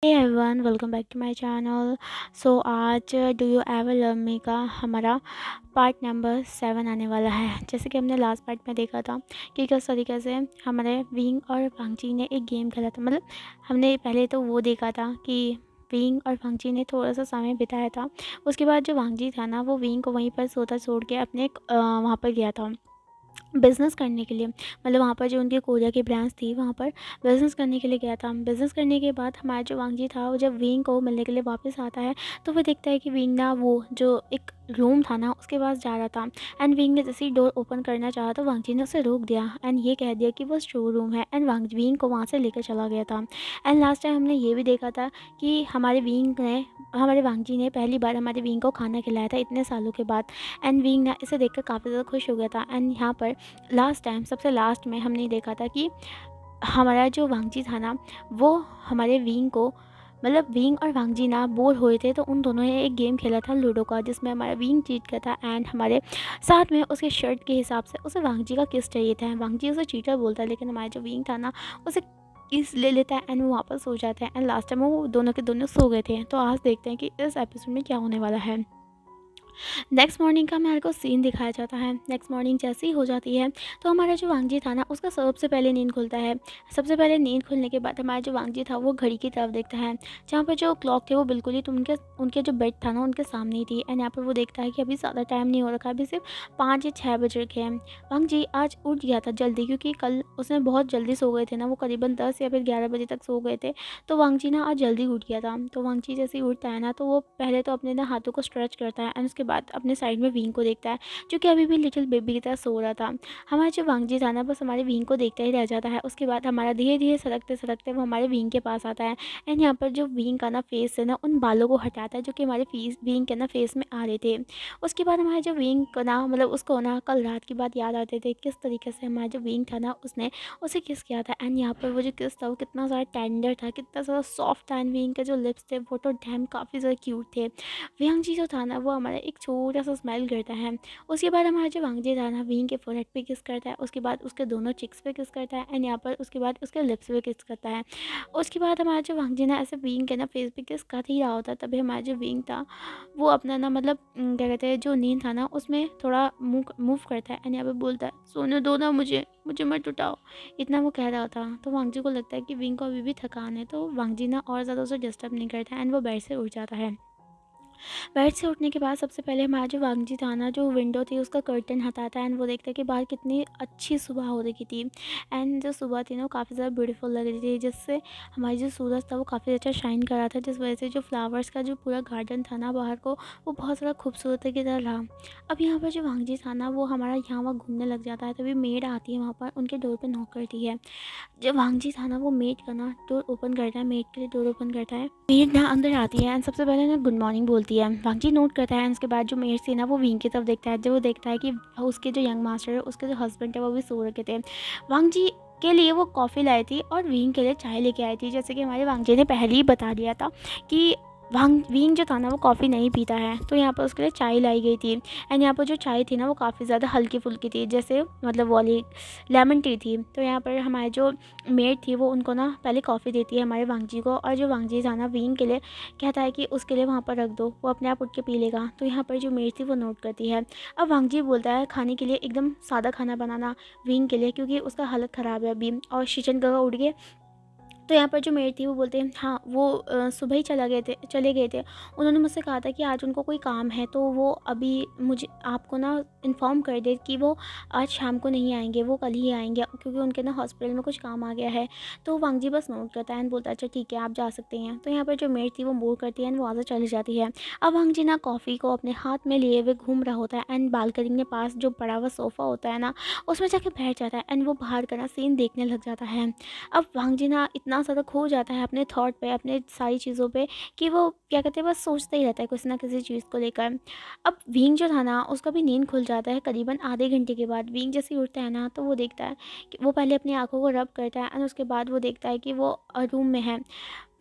Hey everyone, welcome back to my channel. So आज do you ever love me का हमारा part number 7 आने वाला है। जैसे कि हमने लास्ट पार्ट में देखा था कि किस तरीके से हमारे विंग और वांगजी ने एक गेम खेला था। मतलब हमने पहले तो वो देखा था कि विंग और वांगजी ने थोड़ा सा समय बिताया था। उसके बाद जो वांगजी था ना, वो विंग को वहीं पर सोता छोड़ के अपने वहाँ पर गया था बिज़नेस करने के लिए। मतलब वहाँ पर जो उनकी कोरिया की ब्रांच थी, वहाँ पर बिज़नेस करने के लिए गया था। बिज़नेस करने के बाद हमारा जो वांगजी था, वो जब विंग को मिलने के लिए वापस आता है, तो वो देखता है कि विंग ना वो जो एक रूम था ना, उसके पास जा रहा था। एंड विंग ने जैसे ही डोर ओपन करना चाहा तो वांगजी ने उसे रोक दिया एंड ये कह दिया कि वो शो रूम है। एंड विंग को वहाँ से लेकर चला गया था। एंड लास्ट टाइम हमने ये भी देखा था कि हमारे वांगजी ने पहली बार हमारे विंग को खाना खिलाया था इतने सालों के बाद। एंड विंग ना इसे देखकर काफ़ी ज़्यादा खुश हो गया था। एंड यहाँ पर लास्ट टाइम सबसे लास्ट में हमने देखा था कि हमारा जो वांगजी था ना, वो हमारे विंग को, मतलब विंग और वांगजी ना बोर हुए थे, तो उन दोनों ने एक गेम खेला था लूडो का, जिसमें हमारा विंग जीत गया था। एंड हमारे साथ में उसके शर्ट के हिसाब से उसे वांगजी का किस चाहिए था। वांगजी उसे चीटर बोलता है, लेकिन हमारा जो विंग था ना, उसे किस ले लेता है एंड वो वापस सो जाता है। एंड लास्ट टाइम वो दोनों के दोनों सो गए थे। तो आज देखते हैं कि इस एपिसोड में क्या होने वाला है। नेक्स्ट मॉर्निंग का हमारे को सीन दिखाया जाता है। नेक्स्ट मॉर्निंग जैसे ही हो जाती है, तो हमारा जो वांगजी था ना, उसका सबसे पहले नींद खुलता है। सबसे पहले नींद खुलने के बाद हमारा जो वांगजी था, वो घड़ी की तरफ देखता है, जहाँ पर जो क्लॉक थे वो बिल्कुल ही, तो उनके उनके जो बेड था ना, उनके सामने ही थी। एंड यहाँ पर वो देखता है कि अभी ज़्यादा टाइम नहीं हो रखा, अभी सिर्फ 5 या 6 बज रखे हैं। वांगजी आज उठ गया था जल्दी, क्योंकि कल उसने बहुत जल्दी सो गए थे ना, वो करीबन 10 या फिर 11 बजे तक सो गए थे। तो वांगजी ना आज जल्दी उठ गया था। तो वांगजी जैसे ही उठता है ना, तो वो पहले तो अपने ना हाथों को स्ट्रेच करता है एंड उसके बाद अपने साइड में विंग को देखता है, जो कि अभी भी लिटिल बेबी की तरह सो रहा था। हमारा जो वांगजी था ना, बस हमारे विंग को देखता ही रह जाता है। उसके बाद हमारा धीरे धीरे सरकते सरकते वो हमारे विंग के पास आता है। एंड यहाँ पर जो विंग का ना फेस है ना, उन बालों को हटाता है जो कि हमारे फेस विंग के ना फेस में आ रहे थे। उसके बाद हमारे जो विंग को ना, मतलब उसको ना कल रात की बात याद आते थे, किस तरीके से हमारा जो विंग था ना, उसने उसे किस किया था। एंड यहाँ पर वो जो किस था, वो कितना ज़्यादा टेंडर था, कितना ज़्यादा सॉफ्ट था। एंड विंग के जो लिप्स थे, वो तो डैम काफ़ी ज़्यादा क्यूट थे। वांगजी जो था ना, वो हमारा एक छोटा सा स्माइल करता है। उसके बाद हमारा जो वांगजी था ना, विंग के फोरहेड पे किस करता है, उसके बाद उसके दोनों चिक्स पे किस करता है एंड यहाँ पर उसके बाद उसके लिप्स पे किस करता है। उसके बाद हमारा जो वांगजी ना ऐसे विंग के ना फेस पे किस कर ही रहा होता है, तभी हमारा जो विंग था, वो अपना ना, मतलब क्या कहते हैं, जो नींद था ना, उसमें थोड़ा मूव करता है एंड यहाँ पे बोलता है, सोने दो ना मुझे, मुझे मत उठाओ। इतना वो कह रहा था। तो वांगजी को लगता है कि विंग को अभी भी थकान है, तो वांगजी ना और ज़्यादा उसे डिस्टर्ब नहीं करता एंड वो बेड से उठ जाता है। बेड से उठने के बाद सबसे पहले हमारा जो वांगजी था ना, जो विंडो थी उसका कर्टन हटाता है एंड वो देखता है कि बाहर कितनी अच्छी सुबह हो रही थी। एंड जो सुबह थी ना, वो काफ़ी ज़्यादा ब्यूटीफुल लग रही थी, जिससे हमारी जो सूरज था वो काफ़ी अच्छा शाइन कर रहा था, जिस वजह से जो फ्लावर्स का जो पूरा गार्डन था ना बाहर को, वो बहुत ज़्यादा खूबसूरत की तरह रहा। अब यहाँ पर जो वांगजी था ना, वो हमारा यहाँ वहाँ घूमने लग जाता है, तभी मेड आती है वहाँ पर, उनके डोर पर नॉक करती है। जब वांगजी था ना, वो मेड का ना डोर ओपन करता है, मेड के लिए डोर ओपन करता है। मेड ना अंदर आती है एंड सबसे पहले ना गुड मॉर्निंग बोलती है। वांगजी नोट करता है। उसके बाद जो मेड थी ना, वो विंग की तरफ देखता है। जब वो देखता है कि उसके जो यंग मास्टर है, उसके जो हस्बैंड है, वो भी सो रखे थे। वांगजी के लिए वो कॉफ़ी लाई थी और विंग के लिए चाय लेके आई थी। जैसे कि हमारे वांगजी ने पहले ही बता दिया था कि विंग जो था ना, वो कॉफ़ी नहीं पीता है, तो यहाँ पर उसके लिए चाय लाई गई थी। एंड यहाँ पर जो चाय थी ना, वो काफ़ी ज़्यादा हल्की फुल्की थी, जैसे मतलब वाली लेमन टी थी। तो यहाँ पर हमारे जो मेड थी, वो उनको ना पहले कॉफ़ी देती है हमारे वांगजी को, और जो वांगजी था ना, विंग के लिए कहता है कि उसके लिए वहाँ पर रख दो, वो अपने आप उठ के पी लेगा। तो यहाँ पर जो मेड थी, वो नोट करती है। अब वांगजी बोलता है खाने के लिए एकदम सादा खाना बनाना विंग के लिए, क्योंकि उसका हालत ख़राब है अभी, और शिचन गगा उठ गए। तो यहाँ पर जो मेड थी, वो बोलते हैं हाँ, वो सुबह ही चले गए थे। उन्होंने मुझसे कहा था कि आज उनको कोई काम है, तो वो अभी मुझे आपको ना इन्फॉर्म कर दे कि वो आज शाम को नहीं आएंगे, वो कल ही आएंगे, क्योंकि उनके ना हॉस्पिटल में कुछ काम आ गया है। तो वांगजी बस नोट करता है एंड बोलता है अच्छा ठीक है, आप जा सकते हैं। तो यहाँ पर जो मेड थी, वो मूव करती है एंड वो वहाँ से चली जाती है। अब वांगजी ना कॉफ़ी को अपने हाथ में लिए हुए घूम रहा होता है एंड बालकनी के पास जो पड़ा हुआ सोफ़ा होता है ना, उसमें जाके बैठ जाता है एंड वो बाहर का ना सीन देखने लग जाता है। अब वांगजी ना इतना ज़्यादा खो जाता है अपने थॉट पे, अपने सारी चीज़ों पे, कि वो क्या कहते हैं, बस सोचता ही रहता है कुछ ना किसी चीज़ को लेकर। अब विंग जो था ना, उसका भी नींद खुल जाता है करीबन आधे घंटे के बाद। विंग जैसे ही उठता है ना, तो वो देखता है कि वो पहले अपनी आँखों को रब करता है एंड उसके बाद वो देखता है कि वो रूम में है।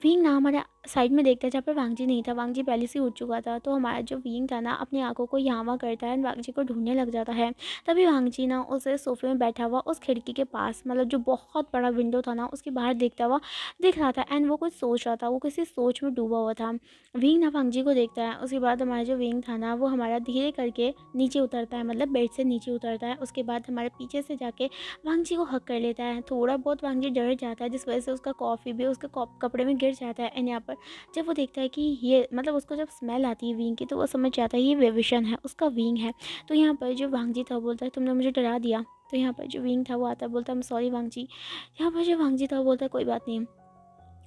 विंग ना हमारे साइड में देखता है जहाँ पे वांगजी नहीं था। वांगजी पहले से ही उठ चुका था। तो हमारा जो विंग था ना अपनी आँखों को यहाँ-वहाँ करता है एंड वांगजी को ढूँढने लग जाता है। तभी वांगजी ना उसे सोफ़े में बैठा हुआ उस खिड़की के पास, मतलब जो बहुत बड़ा विंडो था ना उसके बाहर देखता हुआ दिख रहा था एंड वो कुछ सोच रहा था। वो किसी सोच में डूबा हुआ था। विंग ना वांगजी को देखता है। उसके बाद हमारा जो विंग था ना वो हमारा धीरे करके नीचे उतरता है, मतलब बेड से नीचे उतरता है। उसके बाद हमारे पीछे से जाके वांगजी को हग कर लेता है। थोड़ा बहुत वांगजी डर जाता है जिस वजह से उसका कॉफ़ी भी उसके कपड़े में गिर जाता है। एंड यहाँ पर जब वो देखता है कि ये, मतलब उसको जब स्मेल आती है विंग की, तो वो समझ जाता है ये वेविशन है, उसका विंग है। तो यहाँ पर जो वांगजी था वो बोलता है तुमने मुझे डरा दिया। तो यहाँ पर जो विंग था वो आता है, बोलता है सॉरी वांगजी। यहाँ पर जो वांगजी था वो बोलता है कोई बात नहीं।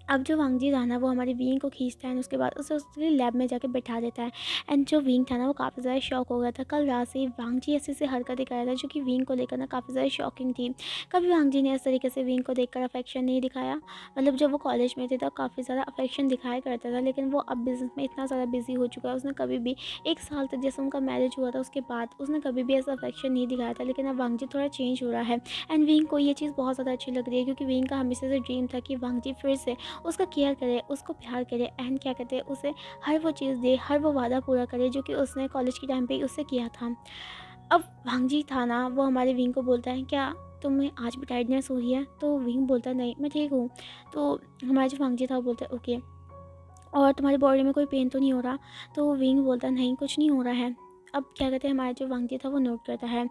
अब जो वांगजी था ना वो हमारी विंग को खींचता है एंड उसके बाद उसे उसके लैब में जाके बैठा देता है। एंड जो विंग था ना वो काफ़ी ज़्यादा शॉक हो गया था। कल रात से वांगजी ऐसे ऐसे हरकतें कर रहा था जो कि विंग को लेकर ना काफ़ी ज़्यादा शॉकिंग थी। कभी वांगजी ने इस तरीके से विंग को देखकर अफेक्शन नहीं दिखाया। मतलब जब वो कॉलेज में थे तब काफ़ी ज़्यादा अफेक्शन दिखाया करता था, लेकिन वो अब बिजनेस में इतना ज़्यादा बिजी हो चुका है। उसने कभी भी 1 साल तक, जैसे उनका मैरिज हुआ था उसके बाद, उसने कभी भी ऐसा अफेक्शन नहीं दिखाया था। लेकिन अब वांगजी थोड़ा चेंज हो रहा है एंड विंग को ये चीज़ बहुत ज़्यादा अच्छी लग रही है, क्योंकि विंग का हमेशा से ड्रीम था कि वांगजी फिर से उसका केयर करे, उसको प्यार करे एंड क्या कहते हैं उसे हर वो चीज़ दे, हर वो वादा पूरा करे जो कि उसने कॉलेज के टाइम पे उससे किया था। अब वांगजी था ना वो हमारे विंग को बोलता है क्या तुम्हें आज भी टायर्डनेस हो रही है? तो विंग बोलता है नहीं मैं ठीक हूँ। तो हमारा जो वांगजी था वो बोलता है ओके, और तुम्हारी बॉडी में कोई पेन तो नहीं हो रहा? तो विंग बोलता है नहीं कुछ नहीं हो रहा है। अब क्या कहते हैं हमारा जो वांगजी था वो नोट करता है।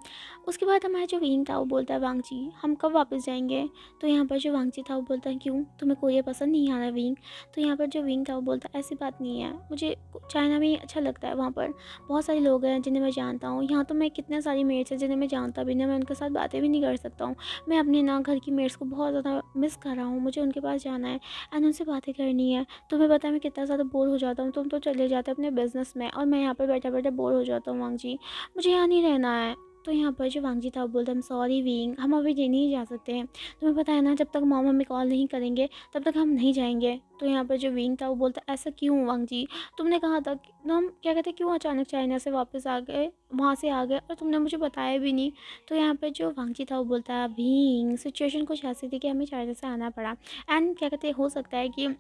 उसके बाद हमारा जो विंग था वो बोलता है वांगजी हम कब वापस जाएंगे? तो यहाँ पर जो वांगजी था वो बोलता है क्यों, तुम्हें कोरिया पसंद नहीं आ रहा विंग? तो यहाँ पर जो विंग था वो बोलता है ऐसी बात नहीं है, मुझे चाइना में अच्छा लगता है। वहाँ पर बहुत सारे लोग हैं जिन्हें मैं जानता हूँ। यहाँ तो मैं कितने सारी मेट्स हैं जिन्हें मैं जानता भी नहीं, मैं उनके साथ बातें भी नहीं कर सकता हूँ। मैं अपने ना घर की मेट्स को बहुत ज़्यादा मिस कर रहा हूँ। मुझे उनके पास जाना है एंड उनसे बातें करनी है। तुम्हें पता है मैं कितना ज़्यादा बोर हो जाता हूँ। तुम तो चले जाते हो अपने बिज़नेस में और मैं यहाँ पे बैठे-बैठे बोर हो जाता हूँ वांगजी। मुझे यहाँ नहीं रहना है। तो यहाँ पर जो वांगजी था वो बोलता है सॉरी विंग हम अभी जी नहीं जा सकते हैं। तुम्हें पता है ना जब तक मॉम हमें कॉल नहीं करेंगे तब तक हम नहीं जाएँगे। तो यहाँ पर जो विंग था वो बोलता है ऐसा क्यों वांगजी? तुमने कहा था कि ना हम क्या कहते हैं क्यों अचानक चाइना से वापस आ गए, वहाँ से आ गए और तुमने मुझे बताया भी नहीं। तो यहाँ पर जो वांगजी था वो बोलता है विंग सिचुएशन कुछ ऐसी थी कि हमें चाइना से आना पड़ा एंड क्या कहते हैं हो सकता है कि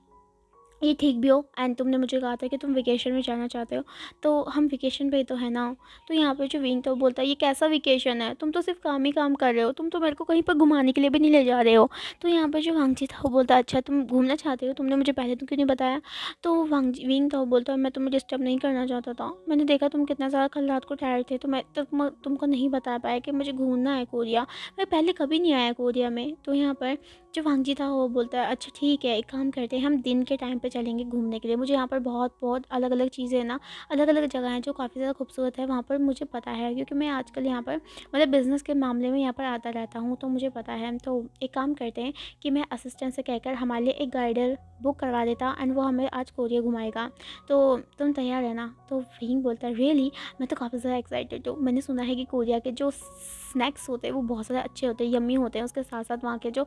ये ठीक भी हो एंड तुमने मुझे कहा था कि तुम वेकेशन में जाना चाहते हो, तो हम वेकेशन पे ही तो है ना। तो यहाँ पे जो विंग तो बोलता है ये कैसा वेकेशन है, तुम तो सिर्फ काम ही काम कर रहे हो, तुम तो मेरे को कहीं पर घुमाने के लिए भी नहीं ले जा रहे हो। तो यहाँ पर जो वांगजी था वो बोलता है अच्छा तुम घूमना चाहते हो, तुमने मुझे पहले तो क्यों नहीं बताया? तो वांगजी विंग था वो बोलता है मैं तुम्हें डिस्टर्ब नहीं करना चाहता था, मैंने देखा तुम कितना ज़्यादा कल रात को टायर्ड थे, तो मैं तुमको नहीं बता पाया कि मुझे घूमना है कोरिया। मैं पहले कभी नहीं आया कोरिया में। तो यहाँ पर जो वांगजी था वो बोलता है अच्छा ठीक है एक काम करते हैं हम दिन के टाइम पे चलेंगे घूमने के लिए। मुझे यहाँ पर बहुत बहुत अलग अलग चीज़ें हैं ना, अलग अलग जगह हैं जो काफ़ी ज़्यादा खूबसूरत है। वहाँ पर मुझे पता है क्योंकि मैं आजकल यहाँ पर मतलब बिज़नेस के मामले में यहाँ पर आता रहता हूँ, तो मुझे पता है। तो एक काम करते हैं कि मैं असिस्टेंट से कहकर हमारे लिए एक गाइडर बुक करवा देता एंड वो हमें आज कोरिया घुमाएगा। तो तुम तैयार है ना? तो विंग बोलता है रियली, मैं तो काफ़ी ज़्यादा एक्साइटेड हूँ। मैंने सुना है कि कोरिया के जो स्नैक्स होते हैं वो बहुत ज़्यादा अच्छे होते हैं, यम्मी होते हैं। उसके साथ साथ वहाँ के जो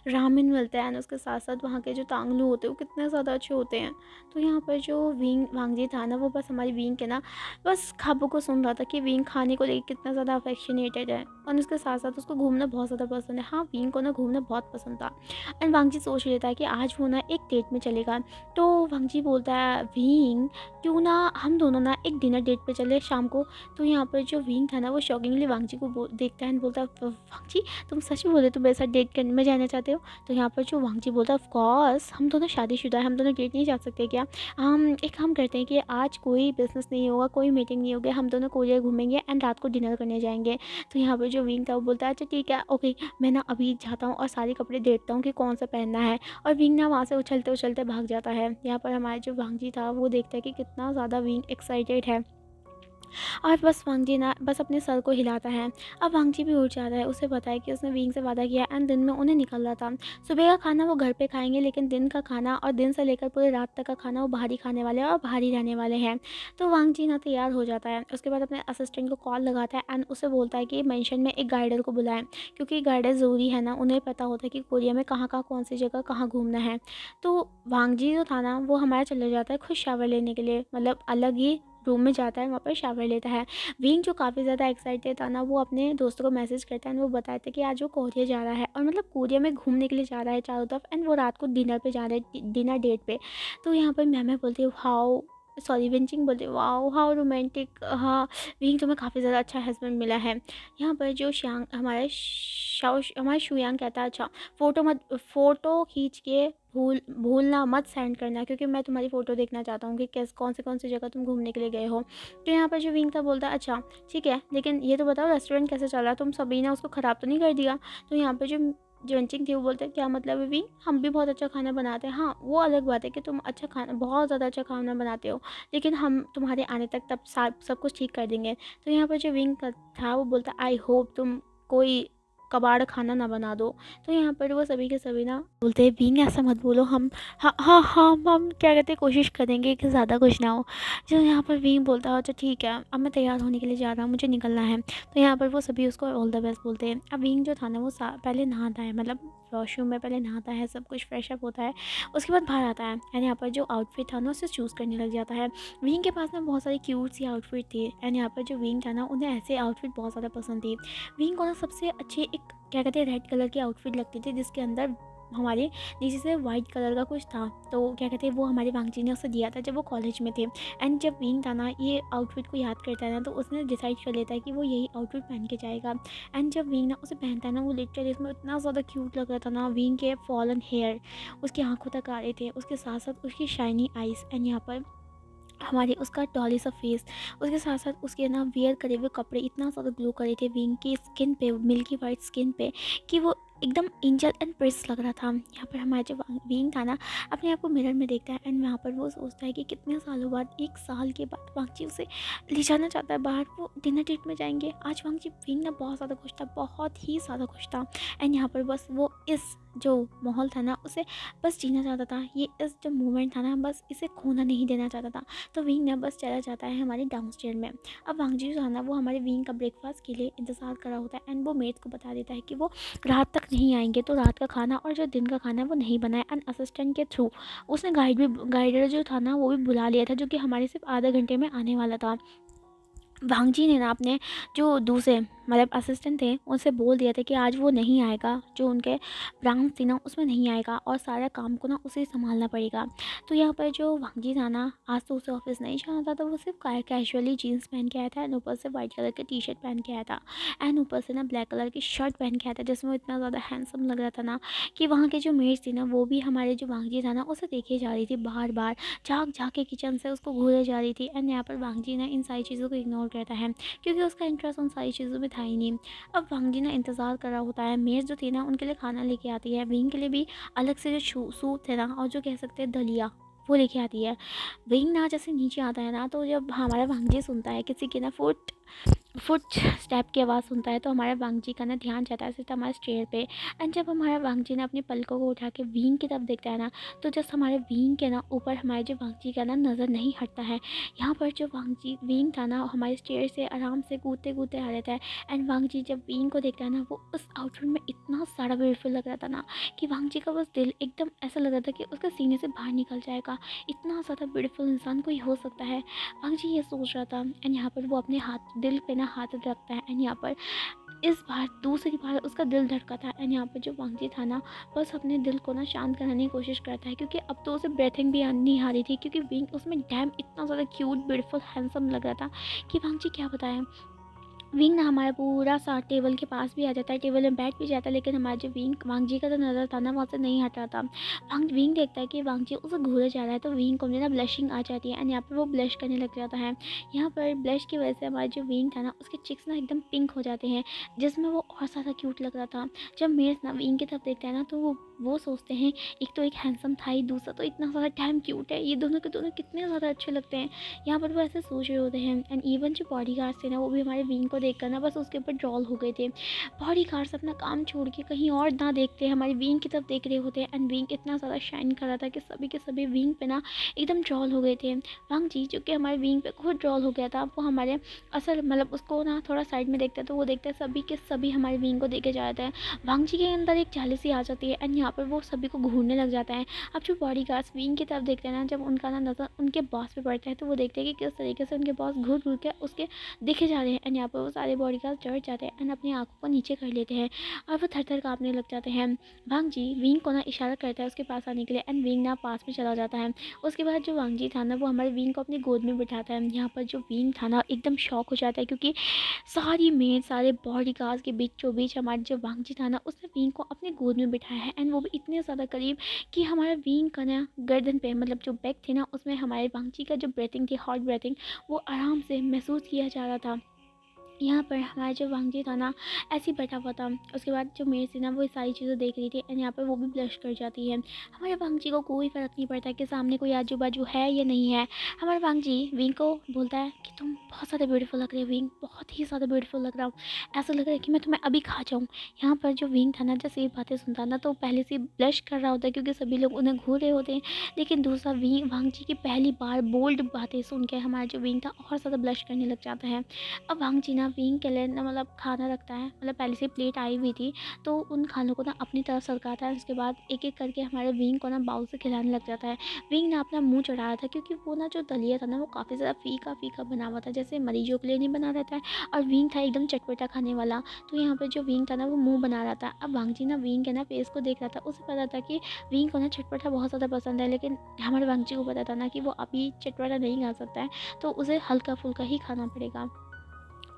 रामेन मिलता है एंड उसके साथ साथ वहाँ के जो तांगलू होते हैं वो कितने ज़्यादा अच्छे होते हैं। तो यहाँ पर जो विंग वांगजी था ना वो बस हमारी विंग के ना बस ख्वाबों को सुन रहा था कि विंग खाने को लेकर कितना ज़्यादा अफेक्शनेटेड है और उसके साथ साथ उसको घूमना बहुत ज़्यादा पसंद है। हाँ विंग को ना घूमना बहुत पसंद था एंड वांगजी सोच लेता है कि आज वो ना एक डेट में चलेगा। तो वांगजी बोलता है विंग क्यों ना हम दोनों ना एक डिनर डेट पे चले शाम को। तो यहाँ पर जो विंग था ना वो शॉकिंगली वांगजी को देखता है एंड बोलता है वांगजी तुम सच में बोले तुम मेरे साथ डेट करने में जाना चाहते हो? तो यहाँ पर जो वांगजी बोलता है ऑफ कोर्स हम दोनों शादीशुदा हैं, हम दोनों डेट नहीं जा सकते क्या? हम एक काम करते हैं कि आज कोई बिजनेस नहीं होगा, कोई मीटिंग नहीं होगी, हम दोनों कोरिया घूमेंगे एंड रात को डिनर करने जाएंगे। तो यहाँ पर जो विंग था वो बोलता है अच्छा ठीक है ओके, मैं ना अभी जाता हूँ और सारे कपड़े देखता हूँ कि कौन सा पहनना है। और विंग ना वहाँ से उछलते उछलते भाग जाता है। यहाँ पर हमारा जो वांगजी था वो देखता है कि कितना ज़्यादा विंग एक्साइटेड है और बस वांगजी ना बस अपने सर को हिलाता है। अब वांगजी भी उठ जाता है, उसे पता है कि उसने विंग से वादा किया एंड दिन में उन्हें निकलना था। सुबह का खाना वो घर पे खाएंगे लेकिन दिन का खाना और दिन से लेकर पूरे रात तक का खाना वो बाहर ही खाने वाले हैं और बाहर ही रहने वाले हैं। तो वांगजी ना तैयार हो जाता है। उसके बाद अपने असिस्टेंट को कॉल लगाता है एंड उसे बोलता है कि मेंशन में एक गाइडर को बुलाएं, क्योंकि गाइडर ज़रूरी है ना, उन्हें पता होता है कि कोरिया में कहाँ कहाँ कौन सी जगह कहाँ घूमना है। तो वांगजी जो था ना वो हमारा चले जाता है खुद शावर लेने के लिए, मतलब अलग ही रूम में जाता है, वहाँ पर शावर लेता है। विंग जो काफ़ी ज़्यादा एक्साइटेड था ना, वो अपने दोस्तों को मैसेज करता है एंड वो बताता है कि आज वो कोरिया जा रहा है और मतलब कोरिया में घूमने के लिए जा रहा है चारों तरफ, एंड वो रात को डिनर पे जा रहा है, डिनर डेट पे। तो यहाँ पर मैम बोलती है हाउ, सॉरी विंचिंग बोलते हैं वाओ हाउ रोमांटिक, हाँ विंग तुम्हें काफ़ी ज़्यादा अच्छा हस्बैंड मिला है। यहाँ पर जो श्यांग हमारे शुयांग कहता है अच्छा फ़ोटो खींच के भूलना मत सेंड करना, क्योंकि मैं तुम्हारी फ़ोटो देखना चाहता हूँ कि कैस कौन सी जगह तुम घूमने के लिए गए हो। तो यहाँ पर जो विंग था बोलता है अच्छा ठीक है, लेकिन ये तो बताओ रेस्टोरेंट कैसे चल रहा, तुम सभी ने उसको ख़राब तो नहीं कर दिया। तो यहाँ पर जो जंचिंग थी वो बोलते हैं क्या मतलब है विंग, हम भी बहुत अच्छा खाना बनाते हैं। हाँ वो अलग बात है कि तुम अच्छा खाना, बहुत ज़्यादा अच्छा खाना बनाते हो, लेकिन हम तुम्हारे आने तक तब सब कुछ ठीक कर देंगे। तो यहाँ पर जो विंग था वो बोलता आई होप तुम कोई कबाड़ खाना ना बना दो। तो यहाँ पर वो सभी के सभी ना बोलते हैं विंग ऐसा मत बोलो, हम हाँ हाँ हाँ हम क्या कहते हैं कोशिश करेंगे कि ज़्यादा कुछ ना हो। जो यहाँ पर विंग बोलता है अच्छा ठीक है अब मैं तैयार होने के लिए जा रहा हूँ, मुझे निकलना है। तो यहाँ पर वो सभी उसको ऑल द बेस्ट बोलते हैं। अब विंग जो था ना वो पहले नहाता है, मतलब वॉशरूम में पहले नहाता है, सब कुछ फ्रेश अप होता है, उसके बाद बाहर आता है एंड यहाँ पर जो आउटफिट था ना उसे चूज़ करने लग जाता है। विंग के पास ना बहुत सारी क्यूट सी आउटफिट थी एंड यहाँ पर जो विंग था ना उन्हें ऐसे आउटफिट बहुत ज़्यादा पसंद थी। विंग को ना सबसे अच्छी एक क्या कहते हैं रेड कलर की आउटफिट लगती थी, जिसके अंदर हमारे नीचे से वाइट कलर का कुछ था। तो क्या कहते हैं वो हमारे वांगजी ने उसे दिया था जब वो कॉलेज में थे। एंड जब विंग था ना ये आउटफिट को याद करता है ना, तो उसने डिसाइड कर लेता है कि वो यही आउटफिट पहन के जाएगा। एंड जब विंग ना उसे पहनता है ना, वो लिटरली इसमें इतना ज़्यादा क्यूट लग रहा था ना। विंग के फॉलन हेयर उसकी आंखों तक आ रहे थे, उसके साथ साथ उसकी शाइनी आइज़ एंड यहाँ पर हमारे उसका डॉली सा फेस, उसके साथ साथ उसके ना वियर करे हुए कपड़े इतना ज़्यादा ग्लो कर रहे थे विंग की स्किन पे, मिल्की वाइट स्किन पे, कि वो एकदम एंजल एंड प्रिंस लग रहा था। यहाँ पर हमारा जो विंग था ना अपने आप को मिरर में देखता है एंड वहाँ पर वो सोचता है कि कितने सालों बाद, 1 साल के बाद वांगजी उसे ले जाना चाहता है बाहर, वो डिनर डेट में जाएंगे। आज वांगजी विंग ना बहुत ज़्यादा खुश था, बहुत ही ज़्यादा खुश था। एंड यहाँ पर बस वो इस जो माहौल था ना उसे बस जीना चाहता था, ये इस जो मोमेंट था ना बस इसे खोना नहीं देना चाहता था। तो विंग ना बस चला जाता है हमारे डाउनस्टेयर में। अब वांगजी जो है ना वो हमारे विंग का ब्रेकफास्ट के लिए इंतज़ार कर रहा होता है एंड वो मेट को बता देता है कि वो रात तक नहीं आएंगे, तो रात का खाना और जो दिन का खाना है वो नहीं बनाए। एंड असिस्टेंट के थ्रू उसने गाइडर जो था ना वो भी बुला लिया था, जो कि हमारे सिर्फ आधे घंटे में आने वाला था। वांगजी ने ना अपने जो दूसरे मतलब असिस्टेंट थे उनसे बोल दिया था कि आज वो नहीं आएगा, जो उनके ब्रांच थी ना उसमें नहीं आएगा और सारा काम को ना उसे संभालना पड़ेगा। तो यहाँ पर जो वांगजी था ना आज तो उसे ऑफिस नहीं जाना था, तो वो सिर्फ कैजुअली जीन्स पहन के आया था एंड ऊपर से वाइट कलर की टी शर्ट पहन के आया था एंड ऊपर से ना ब्लैक कलर की शर्ट पहन के आया था, जिसमें वो इतना ज़्यादा हैंडसम लग रहा था ना कि वहाँ के जो मेड्स थी ना वो भी हमारे जो वांगजी था ना उसे देखे जा रही थी, बार बार झाँक झाँक के किचन से उसको घूरे जा रही थी। एंड यहाँ पर वांगजी ना इन सारी चीज़ों को इग्नोर करता है, क्योंकि उसका इंटरेस्ट उन सारी चीज़ों में था ही नहीं। अब वांगजी ना इंतज़ार कर रहा होता है, मेज़ जो थी ना उनके लिए खाना लेके आती है, विंग के लिए भी अलग से जो सूप थे ना और जो कह सकते हैं दलिया वो लेके आती है। विंग ना जैसे नीचे आता है ना, तो जब हमारा वांगजी सुनता है किसी के ना फुट स्टेप की आवाज़ सुनता है, तो हमारे वांगजी का ना ध्यान जाता है सिर्फ हमारे स्टेयर पे। एंड जब हमारा वांगजी ना अपनी पलकों को उठा के विंग की तरफ देखता है ना, तो जस्ट हमारे विंग के ना ऊपर हमारे जो वांगजी का ना नज़र नहीं हटता है। यहाँ पर जो वांगजी विंग था ना हमारे स्टेयर से आराम से कूदते कूदते आ रहा था। एंड वांगजी जब विंग को देखता है ना, वो उस आउटफिट में इतना सारा ब्यूटीफुल लग रहा था ना कि वांगजी का बस दिल एकदम ऐसा लग रहा था कि उसके सीने से बाहर निकल जाएगा, इतना ज़्यादा ब्यूटीफुल इंसान कोई हो सकता है। वांगजी ये सोच रहा था एंड यहाँ पर वो अपने हाथ दिल पे ना हाथ रखता है एंड यहाँ पर इस बार दूसरी बार उसका दिल धड़का था। एंड यहाँ पर जो वांगजी था ना बस अपने दिल को ना शांत कराने की कोशिश करता है, क्योंकि अब तो उसे ब्रेथिंग भी नहीं आ रही थी, क्योंकि विंग उसमें डैम इतना ज़्यादा क्यूट ब्यूटीफुल हैंडसम लग रहा था कि वांगजी क्या बताएं। विंग ना हमारा पूरा सा टेबल के पास भी आ जाता है, टेबल में बैठ भी जाता है, लेकिन हमारा जो वांगजी का जो नज़र था ना वहाँ से नहीं हट रहा था। विंग देखता है कि वांगजी उसे घूरे जा रहा है, तो विंग को ना ब्लशिंग आ जाती है एंड यहाँ पर वो ब्लश करने लग जाता है। यहाँ पर ब्लश की वजह से हमारा जो विंग था ना उसके चिक्स ना एकदम पिंक हो जाते हैं, जिसमें वो और ज़्यादा क्यूट लग रहा था। जब मेरे ना विंग की तरफ देखता है ना, तो वो सोचते हैं एक तो एक हैंडसम था ही, दूसरा तो इतना ज़्यादा टाइम क्यूट है, ये दोनों के दोनों कितने ज़्यादा अच्छे लगते हैं। यहाँ पर वो ऐसे सोच रहे होते हैं एंड इवन जो बॉडी गार्ड्स थे ना वो भी हमारे विंग को देखकर ना बस उसके ऊपर ड्रॉल हो गए थे। बॉडी गार्ड्स अपना काम छोड़ के कहीं और ना देखते हमारे विंग की तरफ देख रहे होते हैं एंड विंग इतना ज़्यादा शाइन कर रहा था कि सभी के सभी विंग पे ना एकदम ड्रॉल हो गए थे। वांगजी जो कि हमारे विंग पे खुद ड्रॉल हो गया था, वो हमारे असल मतलब उसको ना थोड़ा साइड में देखता है, तो वो देखता है सभी के सभी हमारे विंग को देखे जा रहे थे। वांगजी के अंदर एक जेलसी आ जाती है एंड यहाँ यहाँ पर वो सभी को घूरने लग जाता है। अब जो बॉडीगार्ड्स विंग की तरफ देखते हैं ना, जब उनका ना नज़र उनके बॉस पे पड़ता है तो वो देखते हैं कि किस तरीके से उनके बॉस घूर घूर के उसके दिखे जा रहे हैं। एंड यहाँ पर वो सारे बॉडीगार्ड्स डर जाते हैं एंड अपनी आंखों को नीचे कर लेते हैं और वो थर थर काँपने लग जाते हैं। वांग जी विंग को ना इशारा करता है उसके पास आने के लिए एंड विंग ना पास में चला जाता है। उसके बाद जो वांग जी था ना वो हमारे विंग को अपनी गोद में बिठाता है। यहाँ पर जो विंग था ना एकदम शॉक हो जाता है, क्योंकि सारी मेड सारे बॉडीगार्ड्स के बीचों बीच हमारे जो वांग जी था ना उसने विंग को अपने गोद में बिठाया है एंड वो भी इतने ज़्यादा करीब कि हमारा विंग का ना गर्दन पे मतलब जो बैक थी ना उसमें हमारे वांग जी का जो ब्रीथिंग थी, हॉट ब्रीथिंग, वो आराम से महसूस किया जा रहा था। यहाँ पर हमारा जो वांग जी था ना ऐसे ही बैठा हुआ था। उसके बाद जो मेड थी ना वो ये सारी चीज़ें देख रही थी एंड यहाँ पर वो भी ब्लश कर जाती है। हमारे वांग जी को कोई फ़र्क नहीं पड़ता कि सामने कोई आजू बाजू है या नहीं है। हमारे वांग जी विंग को बोलता है कि तुम बहुत ज़्यादा ब्यूटीफुल लग रही हो विंग, बहुत ही ज़्यादा ब्यूटीफुल लग रहा हो, ऐसा लग रहा है कि मैं तुम्हें अभी खा जाऊँ। यहाँ पर जो विंग था ना जैसे ये बातें सुनता ना तो पहले से ब्लश कर रहा होता है, क्योंकि सभी लोग उन्हें घूर रहे होते हैं। लेकिन दूसरा विंग वांग जी की पहली बार बोल्ड बातें सुन के हमारा जो विंग था और ज़्यादा ब्लश करने लग जाता है। अब वांग जी ना विंग के लिए ना मतलब खाना रखता है, मतलब पहले से प्लेट आई हुई थी तो उन खानों को ना अपनी तरफ सरकाता है। उसके बाद एक एक करके हमारे विंग को ना बाउल से खिलाने लग जाता है। विंग ना अपना मुंह चढ़ा रहा था, क्योंकि वो ना जो दलिया था ना वो काफ़ी ज़्यादा फीका फीका बना हुआ था, जैसे मरीजों के लिए नहीं बना रहता है, और विंग था एकदम चटपटा खाने वाला। तो यहाँ पर जो विंग था ना वो मुँह बना रहा था। अब वांग जी ना विंग के ना फेस को देख रहा था, उसे पता था कि विंग को ना चटपटा बहुत ज़्यादा पसंद है, लेकिन हमारे वांग जी को पता था ना कि वो अभी चटपटा नहीं खा सकता है, तो उसे हल्का फुल्का ही खाना पड़ेगा।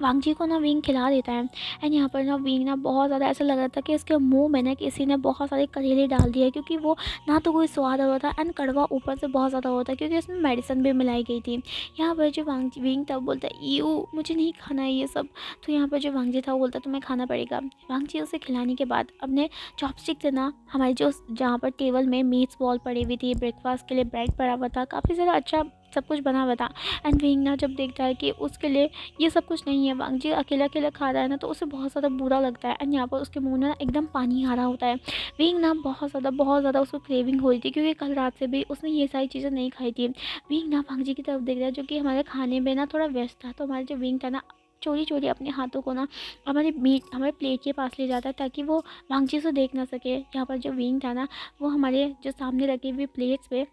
वांग जी को ना विंग खिला देता है एंड यहाँ पर ना विंग ना बहुत ज़्यादा ऐसा लग रहा था कि इसके मुंह में ना किसी ने बहुत सारे करेले डाल दिए, क्योंकि वो ना तो कोई स्वाद आ रहा था एंड कड़वा ऊपर से बहुत ज़्यादा होता है, क्योंकि इसमें मेडिसिन भी मिलाई गई थी। यहाँ पर जो विंग था वो बोलता है यू मुझे नहीं खाना है ये सब। तो यहाँ पर जो वांग जी था वो बोलता है तुम्हें खाना पड़ेगा। वांग जी उसे खिलाने के बाद अपने चॉपस्टिक से ना हमारे जो जहाँ पर टेबल में मीट्स बॉल पड़ी हुई थी, ब्रेकफास्ट के लिए ब्रेड पड़ा हुआ था, काफ़ी ज़्यादा अच्छा सब कुछ बना हुआ था। एंड विंग ना जब देखता है कि उसके लिए ये सब कुछ नहीं है, वांग जी अकेला अकेला खा रहा है ना, तो उसे बहुत ज़्यादा बुरा लगता है एंड यहाँ पर उसके मुंह में ना एकदम पानी आ रहा होता है। विंग ना बहुत ज़्यादा उसको क्रेविंग हो रही थी, क्योंकि कल रात से भी उसने ये सारी चीज़ें नहीं खाई थी। विंग ना वांग जी की तरफ देख रहा है जो कि हमारे खाने में ना थोड़ा व्यस्त था, तो हमारे जो विंग था ना चोरी चोरी अपने हाथों को ना हमारे प्लेट के पास ले जाता है, ताकि वो वांग जी से देख ना सके। यहाँ पर जो विंग था ना वो हमारे जो सामने रखे हुए प्लेट्स पे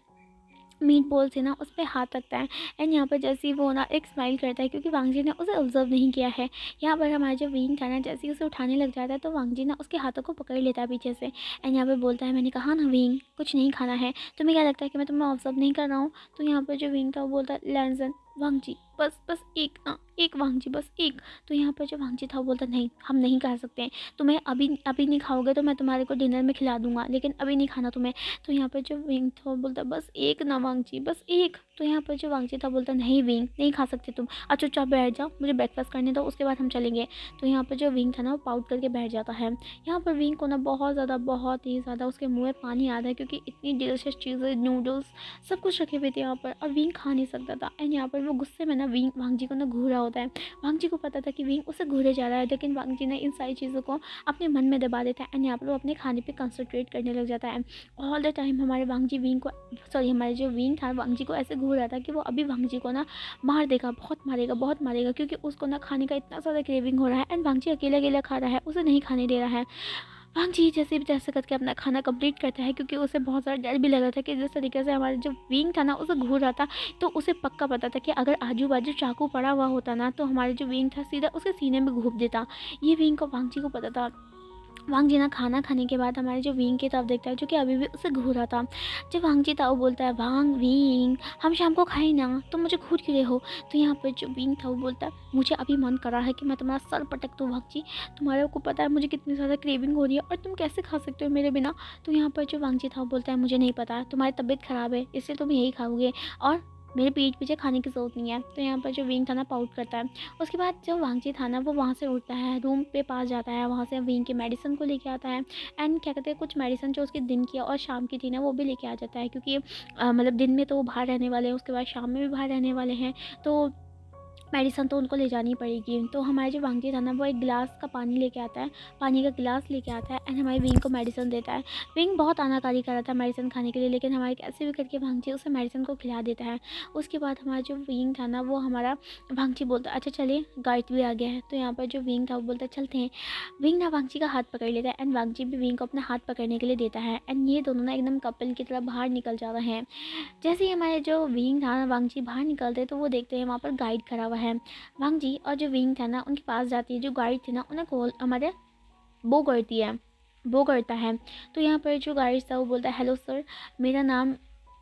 मीट बॉल से ना उस पे हाथ रखता है एंड यहाँ पर जैसे ही वो ना एक स्माइल करता है, क्योंकि वांग जी ने उसे ऑब्जर्व नहीं किया है। यहाँ पर हमारा जो विंग था ना जैसे ही उसे उठाने लग जाता है तो वांग जी ना उसके हाथों को पकड़ लेता है पीछे से एंड यहाँ पर बोलता है मैंने कहा ना विंग कुछ नहीं खाना है, तुम्हें क्या लगता है कि मैं तुम्हें ऑब्जर्व नहीं कर रहा हूँ। तो यहाँ पर जो विंग था वो बोलता है लैंसन वांग जी बस बस एक ना एक वांग जी बस एक। तो यहाँ पर जो वांग जी था वो बोलता नहीं हम नहीं खा सकते हैं, तुम्हें अभी अभी नहीं खाओगे तो मैं तुम्हारे को डिनर में खिला दूंगा, लेकिन अभी नहीं खाना तुम्हें। तो यहाँ पर जो विंग था वो बोलता बस एक ना वांग जी बस एक। तो यहाँ पर जो वांग जी था बोलता नहीं विंग नहीं खा सकते तुम, अच्छा चुपचाप बैठ जाओ मुझे ब्रेकफास्ट करने दो उसके बाद हम चलेंगे। तो यहाँ पर जो विंग था ना वो पाउट करके बैठ जाता है। यहाँ पर विंग को ना बहुत ही ज़्यादा उसके मुँह में पानी आता है, क्योंकि इतनी डिलीशियस चीज़ें नूडल्स सब कुछ रखे हुए थे यहाँ पर, और विंग खा नहीं सकता था। एंड यहाँ पर वो गुस्से में ना विंग वांग जी को ना घूरा होता है। वांग जी को पता था कि विंग उसे घूरे जा रहा है, लेकिन वांग जी ने इन सारी चीज़ों को अपने मन में दबा देता है एंड यहाँ पर वो अपने खाने पे कंसंट्रेट करने लग जाता है। ऑल द टाइम हमारे वांग जी विंग को सॉरी हमारे जो विंग था वांग जी को ऐसे घूर रहा था कि वो अभी वांग जी को ना मार देगा, बहुत मारेगा, क्योंकि उसको ना खाने का इतना ज़्यादा क्रेविंग हो रहा है एंड वांग जी अकेला अकेला खा रहा है, उसे नहीं खाने दे रहा है। वांग जी जैसे भी तैसे करके अपना खाना कंप्लीट करता है, क्योंकि उसे बहुत ज़्यादा डर भी लग रहा था कि जिस तरीके से हमारा जो विंग था ना उसे घूर रहा था, तो उसे पक्का पता था कि अगर आजू बाजू चाकू पड़ा हुआ होता ना तो हमारे जो विंग था सीधा उसके सीने में घूप देता। ये विंग को वांग जी को पता था। वांग जी ना खाना खाने के बाद हमारे जो विंग की तरफ देखता है जो कि अभी भी उसे घूरा था। जब वांग जी था वो बोलता है वांग विंग हम शाम को खाए ना तुम मुझे घूर क्यों रहे हो। तो यहाँ पर जो विंग था वो बोलता है मुझे अभी मन कर रहा है कि मैं तुम्हारा सर पटक दूँ वांग जी, तुम्हारे को पता है मुझे कितनी ज़्यादा क्रेविंग हो रही है और तुम कैसे खा सकते हो मेरे बिना। तो यहाँ पर जो वांग जी था वो बोलता है मुझे नहीं पता, तुम्हारी तबीयत ख़राब है इसलिए तुम यही खाओगे और मेरे पेट पीछे खाने की ज़रूरत नहीं है। तो यहाँ पर जो विंग था ना पाउट करता है। उसके बाद जो वांग जी था ना वो वहाँ से उठता है, रूम पे पास जाता है, वहाँ से विंग की मेडिसिन को लेके आता है एंड क्या कहते हैं कुछ मेडिसिन जो उसके दिन की और शाम की थी ना वो भी लेके आ जाता है, क्योंकि मतलब दिन में तो वो बाहर रहने वाले हैं, उसके बाद शाम में भी बाहर रहने वाले हैं। तो मेडिसन तो उनको ले जानी पड़ेगी। तो हमारा जो वांगजी था ना वो एक गिलास का पानी लेके आता है, पानी का गिलास लेके आता है एंड हमारी विंग को मेडिसन देता है। विंग बहुत आनाकानी कर रहा था मेडिसन खाने के लिए, लेकिन हमारे कैसे भी करके वांगजी उसे मेडिसन को खिला देता है। उसके बाद हमारा जो विंग था ना वो हमारा वांगजी बोलता है अच्छा चलिए गाइड भी आ गया है। तो यहाँ पर जो विंग था वो बोलता है चलते हैं। विंग ना वांगजी का हाथ पकड़ लेता है एंड वांगजी भी विंग को अपना हाथ पकड़ने के लिए देता है एंड ये दोनों ना एकदम कपल की तरह बाहर निकल जा रहे हैं। जैसे ही हमारे जो विंग था वांगजी बाहर निकलते तो वो देखते हैं वहाँ पर गाइड खड़ा हुआ है। वांगजी और जो विंग था ना उनके पास जाती है, जो गाइड थी ना उन्हें कॉल हमारे वो करती है, वो करता है। तो यहाँ पर जो गाइड था वो बोलता है हेलो सर, मेरा नाम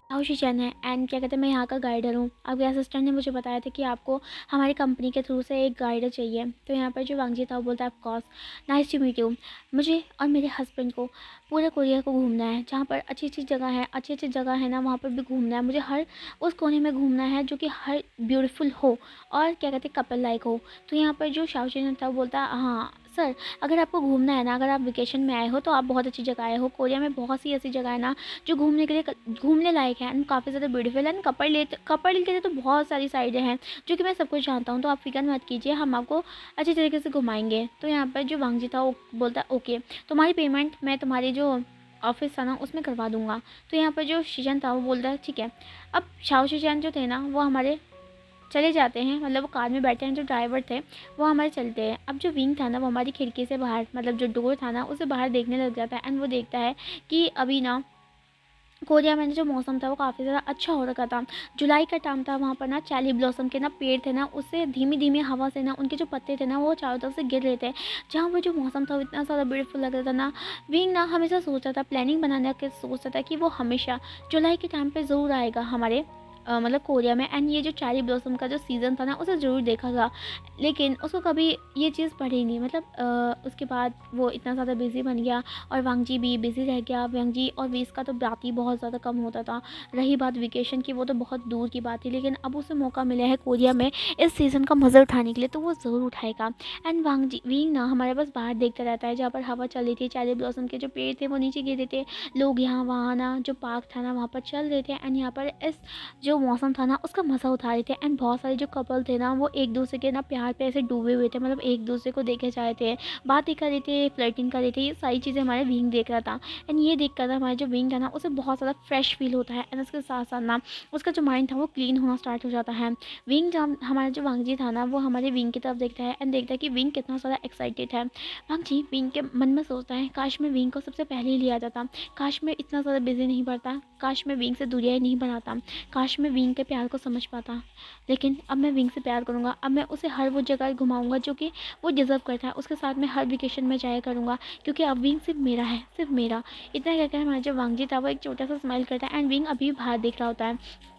आउशी चैन है एंड क्या कहते हैं मैं यहाँ का गाइडर हूँ। आपके असिस्टेंट ने मुझे बताया था कि आपको हमारी कंपनी के थ्रू से एक गाइडर चाहिए। तो यहाँ पर जो वांगजी था वो बोलता है of course, nice to meet you. मुझे और मेरे हस्बैंड को पूरे कोरिया को घूमना है, जहाँ पर अच्छी अच्छी जगह है, अच्छी अच्छी जगह है ना वहाँ पर भी घूमना है। मुझे हर उस कोने में घूमना है जो कि हर ब्यूटीफुल हो और क्या कहते हैं कपल लाइक हो। तो यहाँ पर जो शाओशिन था वो बोलता है हाँ सर, अगर आपको घूमना है ना, अगर आप वेकेशन में आए हो तो आप बहुत अच्छी जगह आए हो। कोरिया में बहुत सी ऐसी जगह है ना जो घूमने के लिए घूमने लायक है एंड काफ़ी ज़्यादा ब्यूटीफुल है एंड कपल के लिए तो बहुत सारी साइडें हैं जो कि मैं सब कुछ जानता हूँ। तो आप फिक्र मत कीजिए, हम आपको अच्छी तरीके से घुमाएंगे। तो यहाँ पर जो वांगजी था वो बोलता है ओके, तुम्हारी पेमेंट मैं तुम्हारी जो ऑफिस था ना उसमें करवा दूंगा। तो यहाँ पर जो शीजन था वो बोलता है ठीक है। अब शाओ शीजन जो थे ना वो हमारे चले जाते हैं, मतलब वो कार में बैठे हैं, जो ड्राइवर थे वो हमारे चलते हैं। अब जो विंग था ना वो हमारी खिड़की से बाहर, मतलब जो डोर था ना उसे बाहर देखने लग जाता है एंड वो देखता है कि अभी ना कोरिया में जो मौसम था वो काफ़ी ज़्यादा अच्छा हो रखा था। जुलाई का टाइम था, वहाँ पर ना चेरी ब्लॉसम के ना पेड़ थे ना उससे धीमी धीमी हवा से ना उनके जो पत्ते थे ना वो चारों तरफ से गिर रहे थे। जहाँ वो जो मौसम था वो इतना ज़्यादा ब्यूटीफुल लग रहा था ना। विंग ना हमेशा सोचता था, प्लानिंग बनाने के सोचता था कि वो हमेशा जुलाई के टाइम पर ज़रूर आएगा हमारे मतलब कोरिया में एंड ये जो चेरी ब्लॉसम का जो सीज़न था ना उसे ज़रूर देखा था। लेकिन उसको कभी ये चीज़ पड़ी नहीं, मतलब उसके बाद वो इतना ज़्यादा बिज़ी बन गया और वांगजी भी बिज़ी रह गया। वांगजी और वीस का तो बात ही बहुत ज़्यादा कम होता था। रही बात वेकेशन की, वो तो बहुत दूर की बात थी, लेकिन अब उसे मौका मिला है कोरिया में इस सीज़न का मज़ा उठाने के लिए तो वो ज़रूर उठाएगा। एंड वांगजी विंग ना हमारे पास बाहर देखता रहता है, जहाँ पर हवा चल रही थी, चेरी ब्लॉसम के जो पेड़ थे वो नीचे गिर रहे थे, लोग यहाँ वहाँ ना जो पार्क था ना वहाँ पर चल रहे थे एंड यहाँ पर इस जो मौसम था ना उसका मज़ा उठा रहे थे। एंड बहुत सारे जो कपल थे ना वो एक दूसरे के ना प्यार पे ऐसे डूबे हुए थे, मतलब एक दूसरे को देखे जा रहे थे, बातें कर रहे थे, फ्लर्टिंग कर रहे थे। ये सारी चीज़ें हमारे विंग देख रहा था एंड ये देख कर हमारा जो विंग था ना उसे बहुत ज़्यादा फ्रेश फील होता है एंड उसके साथ साथ ना उसका जो माइंड था वो क्लीन होना स्टार्ट हो जाता है। विंग जब हमारा जो वांगजी था ना वो हमारे विंग की तरफ देखता है एंड देखता है कि विंग कितना ज़्यादा एक्साइटेड है। वांगजी विंग के मन में सोचता है काश मैं विंग को सबसे पहले ही लिया जाता, काश मैं इतना ज़्यादा बिजी नहीं पड़ता, काश मैं विंग से दूरियाँ ही नहीं बनाता, काश मैं विंग के प्यार को समझ पाता। लेकिन अब मैं विंग से प्यार करूँगा, अब मैं उसे हर वो जगह घुमाऊँगा जो कि वो डिज़र्व करता है, उसके साथ मैं हर वेकेशन में जाया करूँगा क्योंकि अब विंग सिर्फ मेरा है, सिर्फ मेरा। इतना कहकर हमारा जो वांगजी था वो एक छोटा सा स्माइल करता है एंड विंग अभी बाहर देख रहा होता है।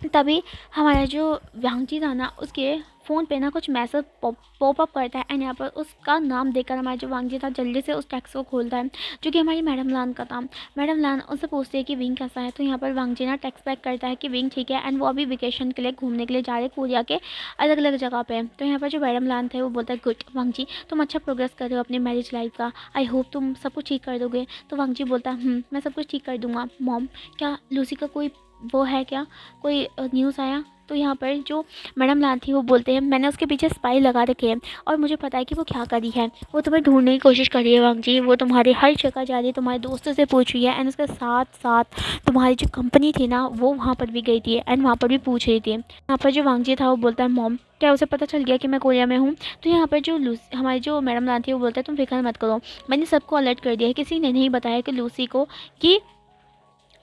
तभी हमारा जो वांगजी था ना उसके फ़ोन पे ना कुछ मैसेज पॉप अप करता है एंड यहाँ पर उसका नाम देखकर हमारा जो वांगजी था जल्दी से उस टेक्स्ट को खोलता है जो कि हमारी मैडम लान का था। मैडम लान उससे पूछती है कि विंग कैसा है। तो यहाँ पर वांगजी ना टेक्स्ट बैक करता है कि विंग ठीक है एंड वो अभी वेकेशन के लिए घूमने के लिए जा रहे हैं कोरिया के अलग अलग जगह पे। तो यहाँ पर जो मैडम लान थे वो बोलता है गुड वांगजी, तुम अच्छा प्रोग्रेस कर रहे हो अपनी मैरिज लाइफ का, आई होप तुम सब कुछ ठीक कर दोगे। तो वांगजी बोलता है मैं सब कुछ ठीक कर दूँगा। मॉम, क्या लूसी का कोई वो है क्या, कोई न्यूज़ आया? तो यहाँ पर जो मैडम लान थी वो बोलते हैं मैंने उसके पीछे स्पाई लगा रखे हैं और मुझे पता है कि वो क्या कर रही है, वो तुम्हें ढूंढने की कोशिश कर रही है वांगजी, वो तुम्हारे हर जगह जा रही है, तुम्हारे दोस्तों से पूछ रही है एंड उसके साथ साथ तुम्हारी जो कंपनी थी ना वो वहाँ पर भी गई थी एंड वहाँ पर भी पूछ रही थी। यहाँ पर जो वांगजी था वो बोलता है मॉम, क्या उसे पता चल गया कि मैं कोरिया में हूँ? तो यहाँ पर जो लूसी हमारी जो मैडम लान थी वो बोलता है तुम फिक्र मत करो, मैंने सबको अलर्ट कर दिया है, किसी ने नहीं बताया कि लूसी को कि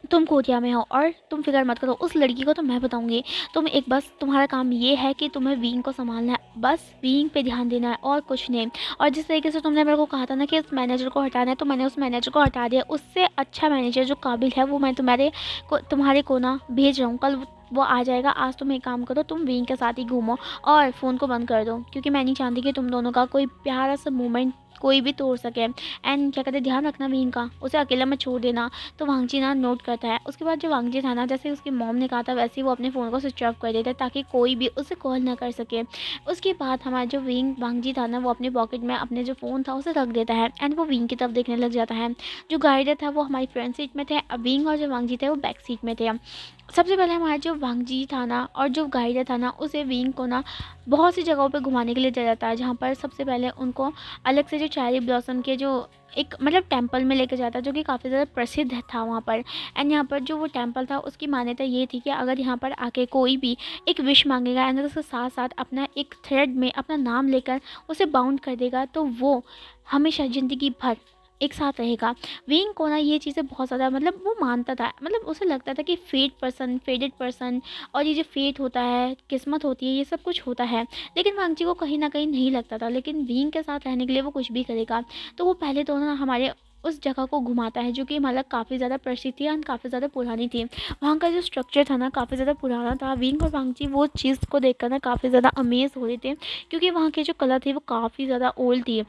तुम कोरिया में हो और तुम फिक्र मत करो, उस लड़की को तो मैं बताऊंगी। तुम एक बस तुम्हारा काम ये है कि तुम्हें विंग को संभालना है, बस विंग पे ध्यान देना है और कुछ नहीं। और जिस तरीके से तुमने मेरे को कहा था ना कि उस मैनेजर को हटाना है तो मैंने उस मैनेजर को हटा दिया, उससे अच्छा मैनेजर जो काबिल है वो मैं तुम्हारे को ना भेज रहा हूँ। कल वो आ जाएगा। आज तुम एक काम करो, तुम विंग के साथ ही घूमो और फ़ोन को बंद कर दो क्योंकि मैं नहीं चाहती कि तुम दोनों का कोई प्यारा सा मोमेंट कोई भी तोड़ सके। एंड क्या कहते हैं ध्यान रखना विंग का, उसे अकेला मत छोड़ देना। तो वांगजी ना नोट करता है। उसके बाद जो वांगजी था ना जैसे उसकी मॉम ने कहा था वैसे ही वो अपने फ़ोन को स्विच ऑफ कर देता है ताकि कोई भी उसे कॉल ना कर सके। उसके बाद हमारा जो विंग वांगजी था ना वो अपने पॉकेट में अपने जो फ़ोन था उसे रख देता है एंड वो विंग की तरफ देखने लग जाता है। जो गाइडर था वो हमारी फ्रंट सीट में थे, अब विंग और जो वांगजी थे वो बैक सीट में थे। सबसे पहले हमारा जो वांगजी था ना और जो गाइडर था ना, उसे विंग को ना बहुत सी जगहों पे घुमाने के लिए ले जाता है, जहाँ पर सबसे पहले उनको अलग से जो चेरी ब्लॉसम के जो एक मतलब टेम्पल में लेके जाता है, जो कि काफ़ी ज़्यादा प्रसिद्ध था वहाँ पर। एंड यहाँ पर जो वो टेम्पल था उसकी मान्यता ये थी कि अगर यहाँ पर आके कोई भी एक विश मांगेगा एंड उसके साथ साथ अपना एक थ्रेड में अपना नाम लेकर उसे बाउंड कर देगा, तो वो हमेशा ज़िंदगी भर एक साथ रहेगा। विंग को ना ये चीज़ें बहुत ज़्यादा मतलब वो मानता था, मतलब उसे लगता था कि फेडेड पर्सन और ये जो फेट होता है, किस्मत होती है, ये सब कुछ होता है। लेकिन वांगची को कहीं न कहीं नहीं लगता था, लेकिन विंग के साथ रहने के लिए वो कुछ भी करेगा। तो वो पहले तो ना हमारे उस जगह को घुमाता है, जो कि मतलब काफ़ी ज़्यादा प्रसिद्ध थी एंड काफ़ी ज़्यादा पुरानी थी। वहाँ का जो स्ट्रक्चर था ना काफ़ी ज़्यादा पुराना था। विंग और वांगची वो चीज़ को देखकर ना काफ़ी ज़्यादा अमेज़ हो रहे थे, क्योंकि वहाँ की जो कला थी वो काफ़ी ज़्यादा ओल्ड थी।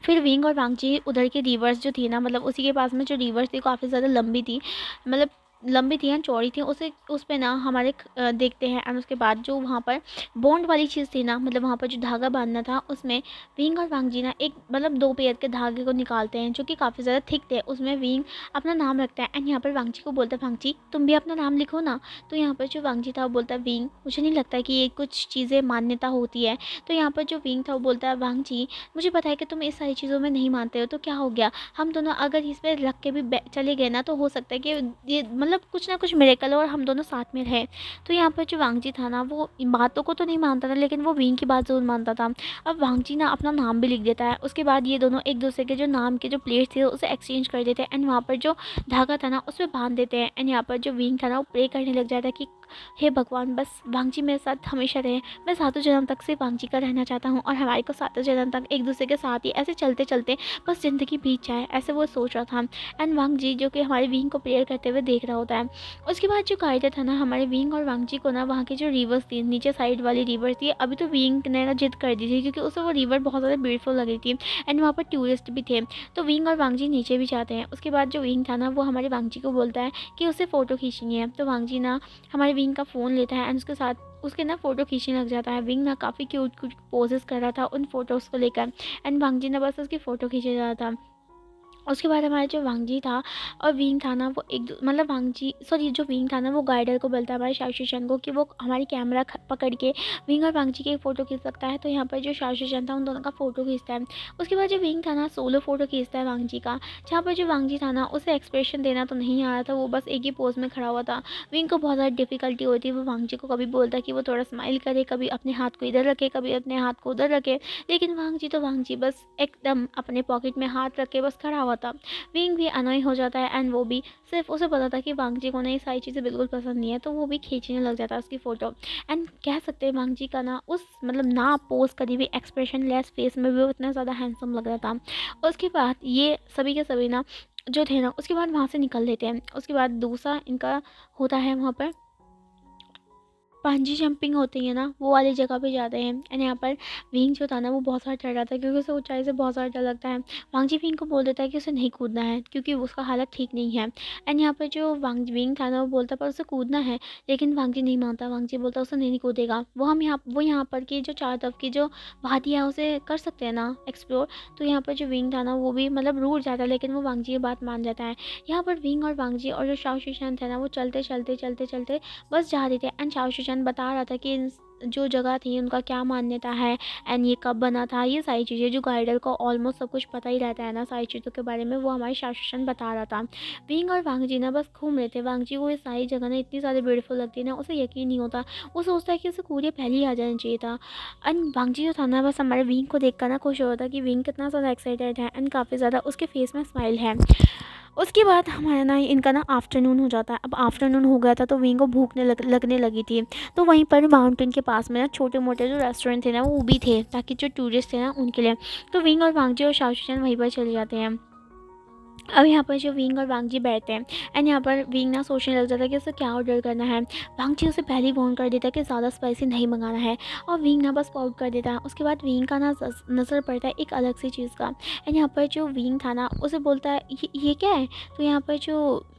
फिर विंग और वांगची उधर की रिवर्स जो थी ना, मतलब उसी के पास में जो रिवर्स थी काफ़ी ज़्यादा लंबी थी, मतलब लंबी थी एंड चौड़ी थी। उसे उस पे ना हमारे देखते हैं एंड उसके बाद जो वहाँ पर बॉन्ड वाली चीज़ थी ना, मतलब वहाँ पर जो धागा बांधना था, उसमें विंग और वांगजी ना एक मतलब 2 पेयर के धागे को निकालते हैं, जो कि काफ़ी ज़्यादा थिक थे। उसमें विंग अपना नाम रखता है एंड यहाँ पर वांगजी को बोलता है, वांगजी तुम भी अपना नाम लिखो ना। तो यहाँ पर जो वांगजी था वो बोलता है, विंग मुझे नहीं लगता कि ये कुछ चीज़ें मान्यता होती है। तो यहाँ पर जो विंग था वो बोलता है, वांगजी मुझे पता है कि तुम इस सारी चीज़ों में नहीं मानते हो, तो क्या हो गया, हम दोनों अगर इस पे रख के भी चले गए ना, तो हो सकता है कि ये मतलब कुछ ना कुछ मिरेकल हो और हम दोनों साथ में रहें। तो यहाँ पर जो वांगजी था ना वो इन बातों को तो नहीं मानता था, लेकिन वो विंग की बात ज़रूर मानता था। अब वांगजी ना अपना नाम भी लिख देता है। उसके बाद ये दोनों एक दूसरे के जो नाम के जो प्लेट्स थे उसे एक्सचेंज कर देते हैं एंड वहाँ पर जो धागा था ना उस पर बांध देते हैं। एंड यहाँ पर जो विंग था ना वो प्रे करने लग जाता है कि हे भगवान, बस वांगजी मेरे साथ हमेशा रहे। मैं सातों जन्म तक सिर्फ वांगजी का रहना चाहता हूँ और हमारे को सातों जन्म तक एक दूसरे के साथ ही ऐसे चलते चलते बस ज़िंदगी बीत जाए, ऐसे वो सोच रहा था। एंड वांगजी जो कि हमारे विंग को प्रेयर करते हुए देख रहा होता है। उसके बाद जो कायदा था ना हमारे विंग और वांगजी को ना वहाँ की जो रिवर्स थी, नीचे साइड वाली रिवर थी, अभी तो विंग ने ना जिद कर दी थी, क्योंकि उसे वो रिवर बहुत ज़्यादा ब्यूटीफुल लग रही थी एंड वहाँ पर टूरिस्ट भी थे। तो विंग और वांगजी नीचे भी जाते हैं। उसके बाद जो विंग था ना वो हमारे वांगजी को बोलता है कि उसे फ़ोटो खींचनी है। तो वांगजी ना हमारे विंग का फ़ोन लेता है एंड उसके साथ उसके ना फ़ोटो खींचने लग जाता है। विंग ना काफ़ी क्यूट क्यूट पोजेस कर रहा था उन फ़ोटोज़ को लेकर एंड वांगजी ना बस उसकी फ़ोटो खींचे जा रहा था। उसके बाद हमारा जो वांगजी था और विंग था ना वो मतलब वांगजी सॉरी जो विंग था ना वो गाइडर को बोलता है हमारे शाओ को कि वो हमारी कैमरा पकड़ के विंग और वांगजी की एक फ़ोटो खींच सकता है। तो यहाँ पर जो शाओ था उन दोनों का फ़ोटो खींचता है। उसके बाद जो विंग था ना सोलो फ़ोटो खींचता है वांगजी का, जहाँ पर जो वांगजी था ना उसे एक्सप्रेशन देना तो नहीं आ रहा था, वो बस एक ही पोज में खड़ा हुआ था। विंग को बहुत ज़्यादा डिफिकल्टी होती है, वो वांगजी को कभी बोलता है कि वो थोड़ा स्माइल करे, कभी अपने हाथ को इधर रखे, कभी अपने हाथ को उधर रखे, लेकिन वांगजी बस एकदम अपने पॉकेट में हाथ रख के बस खड़ा हुआ था। विंग भी अनोय हो जाता है एंड वो भी सिर्फ उसे पता था कि वांगजी को ना ये सारी चीज़ें बिल्कुल पसंद नहीं है, तो वो भी खींचने लग जाता है उसकी फ़ोटो। एंड कह सकते हैं वांगजी का ना उस मतलब ना पोज करी हुई एक्सप्रेशन लेस फेस में भी वो इतना ज़्यादा हैंडसम लग रहा था। उसके बाद ये सभी के सभी ना जो थे ना उसके बाद वहाँ से निकल लेते हैं। उसके बाद दूसरा इनका होता है वहाँ पर बंजी जंपिंग होती है ना, वो वाली जगह पे जाते हैं एंड यहाँ पर विंग जो था ना वो बहुत सारा डर रहा था, क्योंकि उसे ऊंचाई से बहुत सारा डर लगता है। वांगजी विंग को बोल देता है कि उसे नहीं कूदना है, क्योंकि उसका हालत ठीक नहीं है। एंड यहाँ पर जो विंग था ना वो बोलता पर उसे कूदना है, लेकिन वांगजी नहीं मानता। वांगजी बोलता उसे नहीं कूदेगा, वो यहाँ पर की जो चार तरफ की जो वादियाँ है उसे कर सकते हैं ना एक्सप्लोर। तो यहाँ पर जो विंग था ना वो भी मतलब रूठ जाता है, लेकिन वो वांगजी की बात मान जाता है। यहाँ पर विंग और वांगजी और जो शाओ थे ना वो चलते चलते चलते चलते बस जा रहे थे एंड शाओ बता रहा था कि जो जगह थी उनका क्या मान्यता है एंड ये कब बना था, ये सारी चीज़ें जो गाइडर को ऑलमोस्ट सब कुछ पता ही रहता है ना सारी चीज़ों के बारे में, वो हमारे शाओ बता रहा था। विंग और वांगजी ना बस घूम रहे थे। वांगजी को ये सारी जगह ना इतनी ज़्यादा ब्यूटीफुल लगती है ना, उसे यकीन नहीं होता। वो सोचता है कि उसे कूदे पहले ही आ जाना चाहिए था। एंड वांगजी जो था ना बस हमारे विंग को देख कर ना खुश हो रहा था कि विंग कितना ज़्यादा एक्साइटेड है एंड काफ़ी ज़्यादा उसके फेस में स्माइल है। उसके बाद हमारा ना इनका ना आफ्टरनून हो जाता है। अब आफ्टरनून हो गया था तो विंग को लगने लगी थी। तो वहीं पर माउंटेन के पास में ना छोटे मोटे जो रेस्टोरेंट थे ना वो भी थे, ताकि जो टूरिस्ट थे ना उनके लिए। तो विंग और वांगजी और शाओ वहीं पर चले जाते हैं। अब यहाँ पर जो विंग और वांगजी बैठते हैं एंड यहाँ पर विंग ना सोचने लग जाता है कि उसे क्या ऑर्डर करना है। वांगजी उसे पहले ही वार्न कर देता है कि ज़्यादा स्पाइसी नहीं मंगाना है और विंग ना बस पाउट कर देता है। उसके बाद विंग का ना नज़र पड़ता है एक अलग सी चीज़ का एंड यहाँ पर जो विंग था ना उसे बोलता है ये क्या है। तो यहाँ पर जो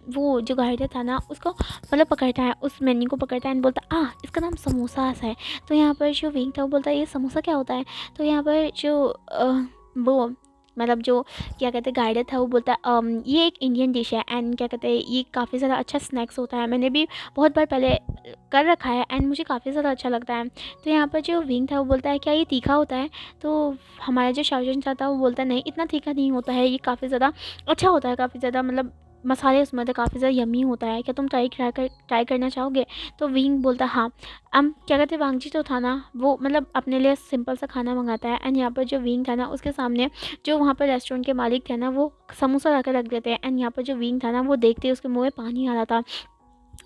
वो जो गाइडर था ना उसको मतलब पकड़ता है, उस मेन्यू को पकड़ता है एंड बोलता है इसका नाम समोसा है। तो यहाँ पर जो विंग था वो बोलता है ये समोसा क्या होता है। तो यहाँ पर जो वो मतलब जो क्या कहते हैं गाइडर था वो बोलता है ये एक इंडियन डिश है एंड क्या कहते हैं ये काफ़ी ज़्यादा अच्छा स्नैक्स होता है, मैंने भी बहुत बार पहले कर रखा है एंड मुझे काफ़ी ज़्यादा अच्छा लगता है। तो यहाँ पर जो विंग था वो बोलता है क्या ये तीखा होता है? तो हमारा जो शाओजन था वो बोलता है नहीं इतना तीखा नहीं होता है, ये काफ़ी ज़्यादा अच्छा होता है, काफ़ी ज़्यादा मतलब मसाले उसमें तो काफ़ी ज़्यादा यम्मी होता है, क्या तुम ट्राई करना चाहोगे? तो विंग बोलता है हाँ। क्या कहते हैं वांगजी जो था ना वो मतलब अपने लिए सिंपल सा खाना मंगाता है एंड यहाँ पर जो विंग था ना उसके सामने जो वहाँ पर रेस्टोरेंट के मालिक थे ना वो समोसा ला कर रख देते हैं एंड यहाँ पर जो विंग था ना वो देखते ही उसके मुँह में पानी आ रहा था।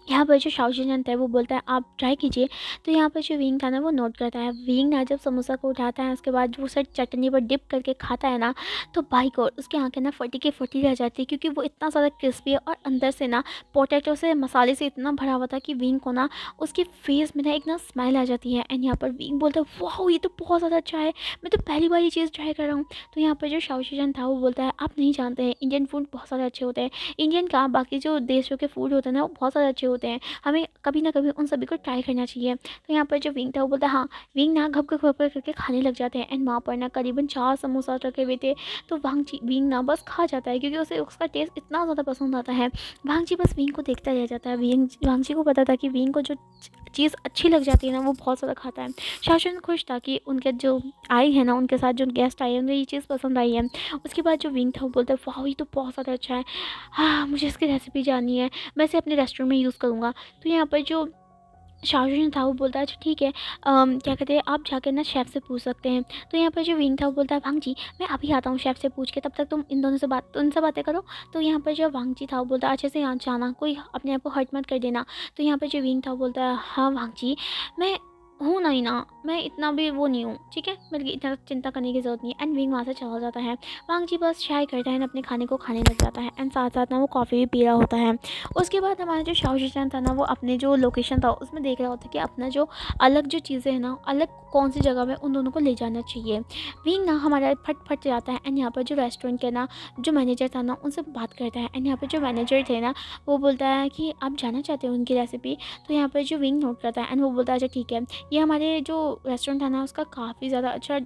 यहाँ पर जो शाओशिजन है वो बोलता है आप ट्राई कीजिए। तो यहाँ पर जो विंग था ना वो नोट करता है, विंग ना जब समोसा को उठाता है उसके बाद जो उसे चटनी पर डिप करके खाता है ना तो भाई गॉड उसकी आंखें ना फटी की फटी रह जाती है, क्योंकि वो इतना ज़्यादा क्रिस्पी है और अंदर से ना पोटैटो से मसाले से इतना भरा हुआ था कि विंग को ना उसके फेस में ना एक ना स्माइल आ जाती है एंड यहाँ पर विंग बोलता है वाह ये तो बहुत ज़्यादा अच्छा है, मैं तो पहली बार ये चीज़ ट्राई कर रहा हूँ। तो यहाँ पर जो शाओशिजन था वो बोलता है आप नहीं जानते हैं इंडियन फूड बहुत सारे अच्छे होते हैं, इंडियन का बाकी जो देशों के फूड होते हैं ना वो बहुत सारे अच्छे होते हैं, हमें कभी ना कभी उन सभी को ट्राई करना चाहिए। तो यहाँ पर जो विंग था वो बोलता है हाँ। विंग ना घप घप घप करके खाने लग जाते हैं एंड वहाँ पर ना करीबन 4 समोसा रखे हुए थे। तो विंग ना बस खा जाता है क्योंकि उसे उसका टेस्ट इतना ज़्यादा पसंद आता है। वांगजी बस विंग को देखता रह जाता है, वांगजी को पता था कि विंग को जो चीज़ अच्छी लग जाती है ना वो बहुत ज़्यादा खाता है। शाओशन खुश था कि उनके जो आई है ना उनके साथ जो गेस्ट आए हैं उन्हें ये चीज़ पसंद आई है। उसके बाद जो विंग था वो बोलता है वाह ये तो बहुत ज़्यादा अच्छा है, हाँ मुझे इसकी रेसिपी जाननी है, मैं इसे अपने रेस्टोरेंट में यूज़ करूँगा। तो यहाँ पर जो शाओलिन था वो बोलता है अच्छा ठीक है, क्या कहते हैं आप जाकर ना शेफ़ से पूछ सकते हैं। तो यहाँ पर जो विंग था वो बोलता है वांग जी मैं अभी आता हूँ शेफ़ से पूछ के, तब तक तुम इन दोनों से उनसे बातें करो। तो यहाँ पर जो वांग जी था वो बोलता है अच्छे से यहाँ जाना, कोई अपने आप को हर्ट मत कर देना। तो यहाँ पर जो विंग था वो बोलता है हाँ वांग जी मैं हूँ नहीं ना, मैं इतना भी वो नहीं हूँ, ठीक है मेरे को इतना चिंता करने की ज़रूरत नहीं है। एंड विंग वहाँ से चला जाता है। वांग जी बस चाय करता है अपने खाने को खाने लग जाता है एंड साथ साथ ना वो कॉफ़ी भी पी रहा होता है। उसके बाद हमारा जो शाओशिजन था ना वो अपने जो लोकेशन था उसमें देख रहा होता है कि अपना जो अलग जो चीज़ें हैं ना अलग कौन सी जगह में उन दोनों को ले जाना चाहिए। विंग ना हमारा फट फट जाता है एंड यहाँ पर जो रेस्टोरेंट के ना जो मैनेजर था ना उनसे बात करता है एंड यहाँ पर जो मैनेजर थे ना वो बोलता है कि आप जानना चाहते हो उनकी रेसिपी। तो यहाँ पर जो विंग नोट करता है एंड वो बोलता है अच्छा ठीक है, ये हमारे जो रेस्टोरेंट था ना उसका काफ़ी ज़्यादा अच्छा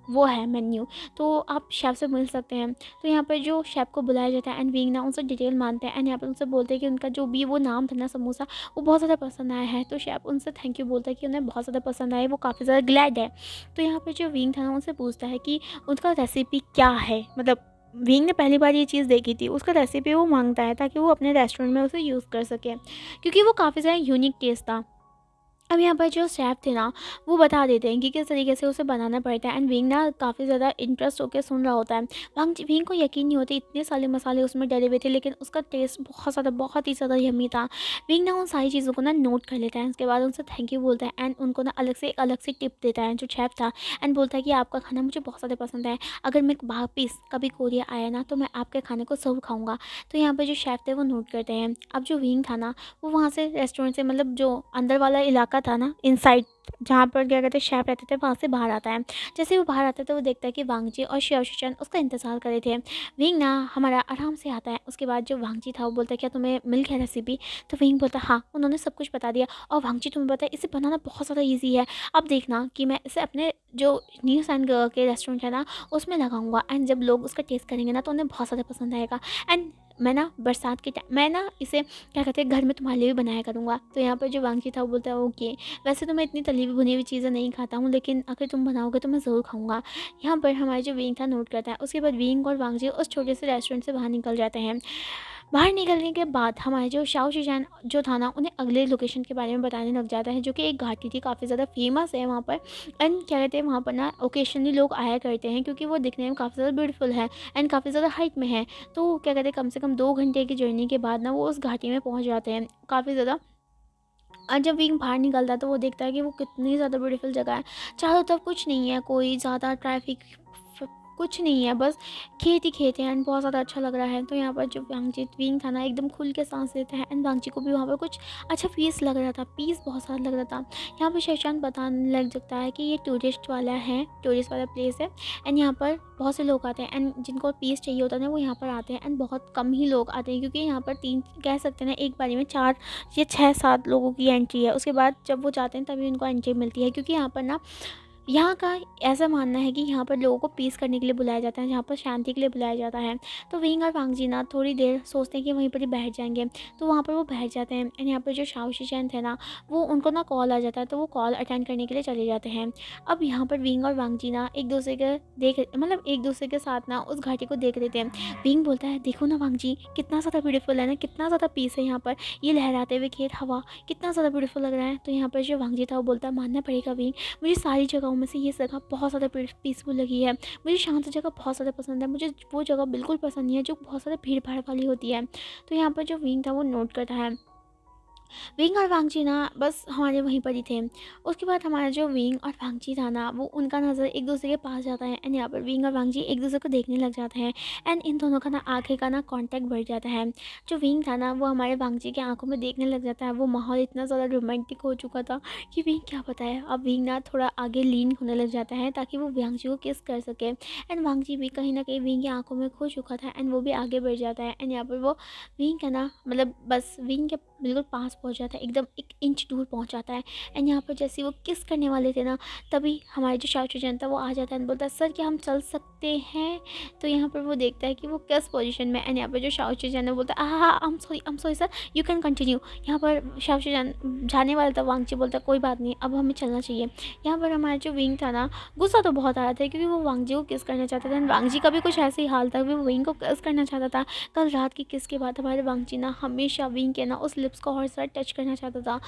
वो है मेन्यू, तो आप शेफ़ से मिल सकते हैं। तो यहाँ पर जो शेफ़ को बुलाया जाता है एंड विंग ना उनसे डिटेल मानते हैं एंड यहाँ पर उनसे बोलते हैं कि उनका जो भी वो नाम था ना समोसा वो बहुत ज़्यादा पसंद आया है। तो शेफ़ उनसे थैंक यू बोलता है कि उन्हें बहुत ज़्यादा पसंद आया, वो काफ़ी ज़्यादा ग्लैड है। तो यहाँ पर जो विंग था ना उनसे पूछता है कि उनका रेसिपी क्या है, मतलब विंग ने पहली बार ये चीज़ देखी थी, उसका रेसिपी वो मांगता है ताकि वो अपने रेस्टोरेंट में उसे यूज़ कर सके, क्योंकि वो काफ़ी ज़्यादा यूनिक टेस्ट था। अब यहाँ पर जो शेफ़ थे ना वो बता देते हैं कि किस तरीके से उसे बनाना पड़ता है एंड विंग ना काफ़ी ज़्यादा इंटरेस्ट होकर सुन रहा होता है। विंग को यकीन नहीं होती इतने सारे मसाले उसमें डले हुए थे लेकिन उसका टेस्ट बहुत ही ज़्यादा यम्मी था। विंग ना उन सारी चीज़ों को ना नोट कर लेता है, उसके बाद उनसे थैंक यू बोलता है एंड उनको ना अलग से टिप देता है जो शेफ़ था एंड बोलता है कि आपका खाना मुझे बहुत ज़्यादा पसंद है, अगर मैं वापस कभी कोरिया आया ना तो मैं आपके खाने को ज़रूर खाऊँगा। तो यहाँ पर जो शेफ़ थे वो नोट करते हैं। अब जो विंग था ना वो वहाँ से रेस्टोरेंट से मतलब जो अंदर वाला इलाका था ना इनसाइड जहाँ पर क्या कहते हैं शेफ़ रहते थे वहाँ से बाहर आता है। जैसे वो बाहर आता है तो वो देखता है कि वांगजी और शाओशिजन उसका इंतज़ार कर रहे थे। विंग ना हमारा आराम से आता है। उसके बाद जो वांगजी था वो बोलता है क्या तुम्हें मिल गया रेसिपी? तो विंग बोलता है हाँ उन्होंने सब कुछ बता दिया और वांगजी तुम्हें पता है इसे बनाना बहुत ज़्यादा ईजी है। अब देखना कि मैं इसे अपने जो न्यूज़ एंड के रेस्टोरेंट है ना उसमें लगाऊंगा एंड जब लोग उसका टेस्ट करेंगे ना तो उन्हें बहुत ज़्यादा पसंद आएगा एंड मैं ना बरसात के टाइम मैं ना इसे क्या कहते हैं घर में तुम्हारे लिए भी बनाया करूँगा। तो यहाँ पर जो वांगजी था वो बोलता है ओके, वैसे तो मैं इतनी तली हुई भुनी हुई चीज़ें नहीं खाता हूँ लेकिन अगर तुम बनाओगे तो मैं ज़रूर खाऊंगा। यहाँ पर हमारा जो विंग था नोट करता है। उसके बाद विंग और वांगजी उस छोटे से रेस्टोरेंट से बाहर निकल जाते हैं। बाहर निकलने के बाद हमारे जो शाओशिजन जो था ना उन्हें अगले लोकेशन के बारे में बताने लग जाता है जो कि एक घाटी थी, काफ़ी ज़्यादा फेमस है वहाँ पर एंड क्या कहते हैं वहाँ पर ना ओकेशनली लोग आया करते हैं क्योंकि वो दिखने में काफ़ी ज़्यादा ब्यूटीफुल है एंड काफ़ी ज़्यादा हाइट में है। तो क्या कहते हैं कम से कम 2 घंटे की जर्नी के बाद ना वो उस घाटी में पहुँच जाते हैं काफ़ी ज़्यादा। और जब विंग बाहर निकलता है तो वो देखता है कि वो कितनी ज़्यादा ब्यूटीफुल जगह है। चारों तरफ कुछ नहीं है, कोई ज़्यादा ट्रैफिक कुछ नहीं है, बस खेत ही खेत है एंड बहुत ज़्यादा अच्छा लग रहा है। तो यहाँ पर जो वांगजी विंग था ना एकदम खुल के सांस लेता है एंड वांगजी को भी वहाँ पर कुछ अच्छा पीस लग रहा था, पीस बहुत सारा लग रहा था। यहाँ पर शैशान बताने लग जाता है कि ये टूरिस्ट वाला प्लेस है एंड यहाँ पर बहुत से लोग आते हैं एंड जिनको पीस चाहिए होता है ना वो यहाँ पर आते हैं एंड बहुत कम ही लोग आते हैं क्योंकि यहाँ पर 3 कह सकते हैं ना एक बारी में 4 या 6-7 लोगों की एंट्री है। उसके बाद जब वो जाते हैं तभी उनको एंट्री मिलती है क्योंकि यहाँ पर ना यहाँ का ऐसा मानना है कि यहाँ पर लोगों को पीस करने के लिए बुलाया जाता है, जहाँ पर शांति के लिए बुलाया जाता है। तो विंग और वांगजी ना थोड़ी देर सोचते हैं कि वहीं पर ही बैठ जाएंगे, तो वहाँ पर वो बैठ जाते हैं। एंड यहाँ पर जो शाओ शी थे ना, वो उनको ना कॉल आ जाता है, तो वो कॉल अटेंड करने के लिए चले जाते हैं। अब यहाँ पर विंग और वांगजी ना एक दूसरे के एक दूसरे के साथ ना उस घाटी को देख लेते हैं। विंग बोलता है, देखो ना वांगजी, कितना ज़्यादा ब्यूटीफुल है ना, कितना ज़्यादा पीस है यहाँ पर, ये लहराते हुए खेत, हवा, कितना ज़्यादा ब्यूटीफुल लग रहा है। तो यहाँ पर जो वांगजी था वो बोलता है, मानना पड़ेगा विंग, मुझे सारी जगहों में से ये जगह बहुत ज़्यादा पीसफुल लगी है। मुझे शांत जगह बहुत ज़्यादा पसंद है, मुझे वो जगह बिल्कुल पसंद नहीं है जो बहुत ज़्यादा भीड़ भाड़ वाली होती है। तो यहाँ पर जो विंग था वो नोट करता है। विंग और वांगची ना बस हमारे वहीं पर ही थे। उसके बाद हमारा जो विंग और वांगची था ना, वो उनका नज़र एक दूसरे के पास जाता है। एंड यहाँ पर विंग और वांगची एक दूसरे को देखने लग जाते हैं। एंड इन दोनों का ना आंखें का ना कांटेक्ट बढ़ जाता है। जो विंग था ना, वो हमारे वांगची के आंखों में देखने लग जाता है। वो माहौल इतना ज़्यादा रोमांटिक हो चुका था कि विंग क्या बताए। अब विंग ना थोड़ा आगे लीन होने लग जाता है ताकि वो वांगची को किस कर सके। एंड वांगची भी कहीं ना कहीं विंग की आंखों में खो चुका था, एंड वो भी आगे बढ़ जाता है। एंड यहाँ पर वो विंग का ना बस विंग के बिल्कुल पास पहुंच जाता है, एकदम 1 इंच दूर पहुंच जाता है। एंड यहाँ पर जैसे वो किस करने वाले थे ना, तभी हमारे जो शाओ चुचेन था वो आ जाता है एंड बोलता है, सर क्या हम चल सकते हैं। तो यहाँ पर वो देखता है कि वो किस पोजीशन में। एंड यहाँ पर जो शाओ चुचेन है बोलता है, हाँ I am sorry sir, you can continue. यहाँ पर शाओ चुचेन जाने वाला था, वांगची बोलता है, कोई बात नहीं, अब हमें चलना चाहिए। यहाँ पर हमारा जो विंग था ना, गुस्सा तो बहुत आ रहा था क्योंकि वो वांगजी को किस करना चाहता था। एंड वांगजी का भी कुछ ऐसे ही हाल था, वो विंग को किस करना चाहता था। कल रात की किस के बाद हमारे वांगची ना हमेशा विंग के ना उस लिप्स को और साथ टच करना चाहता था,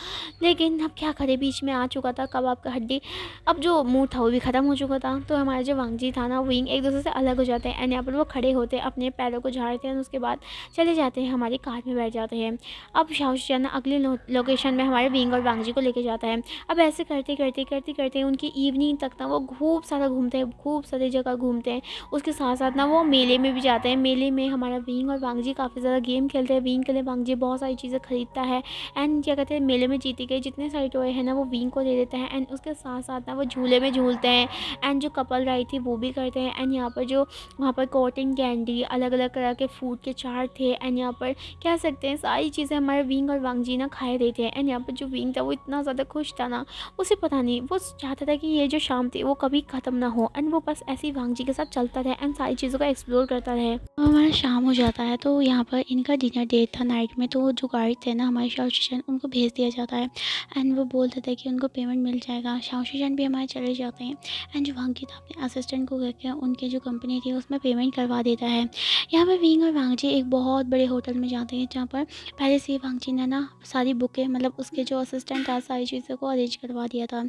लेकिन अब क्या करे, बीच में आ चुका था कबाब का हड्डी। अब जो मूड था वो भी ख़त्म हो चुका था। तो हमारा जो वांगजी था ना, विंग एक दूसरे से अलग हो जाते हैं। एंड यहाँ पर वो खड़े होते हैं, अपने पैरों को झाड़ते हैं, उसके बाद चले जाते हैं, हमारी कार में बैठ जाते हैं। अब शाओशिया ना अगली लोकेशन में हमारे विंग और वांगजी को लेके जाता है। अब ऐसे करते करते करते करते उनकी इवनिंग तक ना वो खूब सारा घूमते हैं, खूब सारी जगह घूमते हैं। उसके साथ साथ ना वो मेले में भी जाते हैं। मेले में हमारा विंग और वांगजी काफ़ी ज़्यादा गेम खेलते हैं। विंग के लिए वांगजी बहुत सारी चीज़ें खरीदता है। एंड क्या कहते हैं, मेले में जीती गई जितने सारे टॉय हैं ना, वो विंग को दे देते हैं। एंड उसके साथ साथ ना वो झूले में झूलते हैं। एंड जो कपल राइड थी वो भी करते हैं। एंड यहाँ पर जो वहाँ पर कॉटन कैंडी, अलग अलग तरह के फूड के चार्ट थे। एंड यहाँ पर कह सकते हैं सारी चीज़ें हमारे विंग और वांगजी ना खाए देते हैं। एंड यहाँ पर जो विंग था वो इतना ज़्यादा खुश था ना, उसे पता नहीं, वो चाहता था कि ये जो शाम थी वो कभी ख़त्म ना हो। एंड वो बस ऐसे ही वांगजी के साथ चलता रहे एंड सारी चीज़ों को एक्सप्लोर करता रहे। हमारा शाम हो जाता है, तो यहाँ पर इनका डिनर डेट था नाइट में। तो जो गाइड थे ना हमारे शाओ शीशन, उनको भेज दिया जाता है। एंड वो बोल देते हैं कि उनको पेमेंट मिल जाएगा। शाओ शीशन भी हमारे चले जाते हैं। एंड जो वांगी था अपने असिस्टेंट को करके उनकी जो कंपनी थी उसमें पेमेंट करवा देता है। यहाँ पर विंग और वांगजी एक बहुत बड़े होटल में जाते हैं, जहाँ पर पहले से ही वांगजी ने ना सारी बुकें, उसके जो असिस्टेंट था सारी चीज़ों को अरेंज करवा दिया था।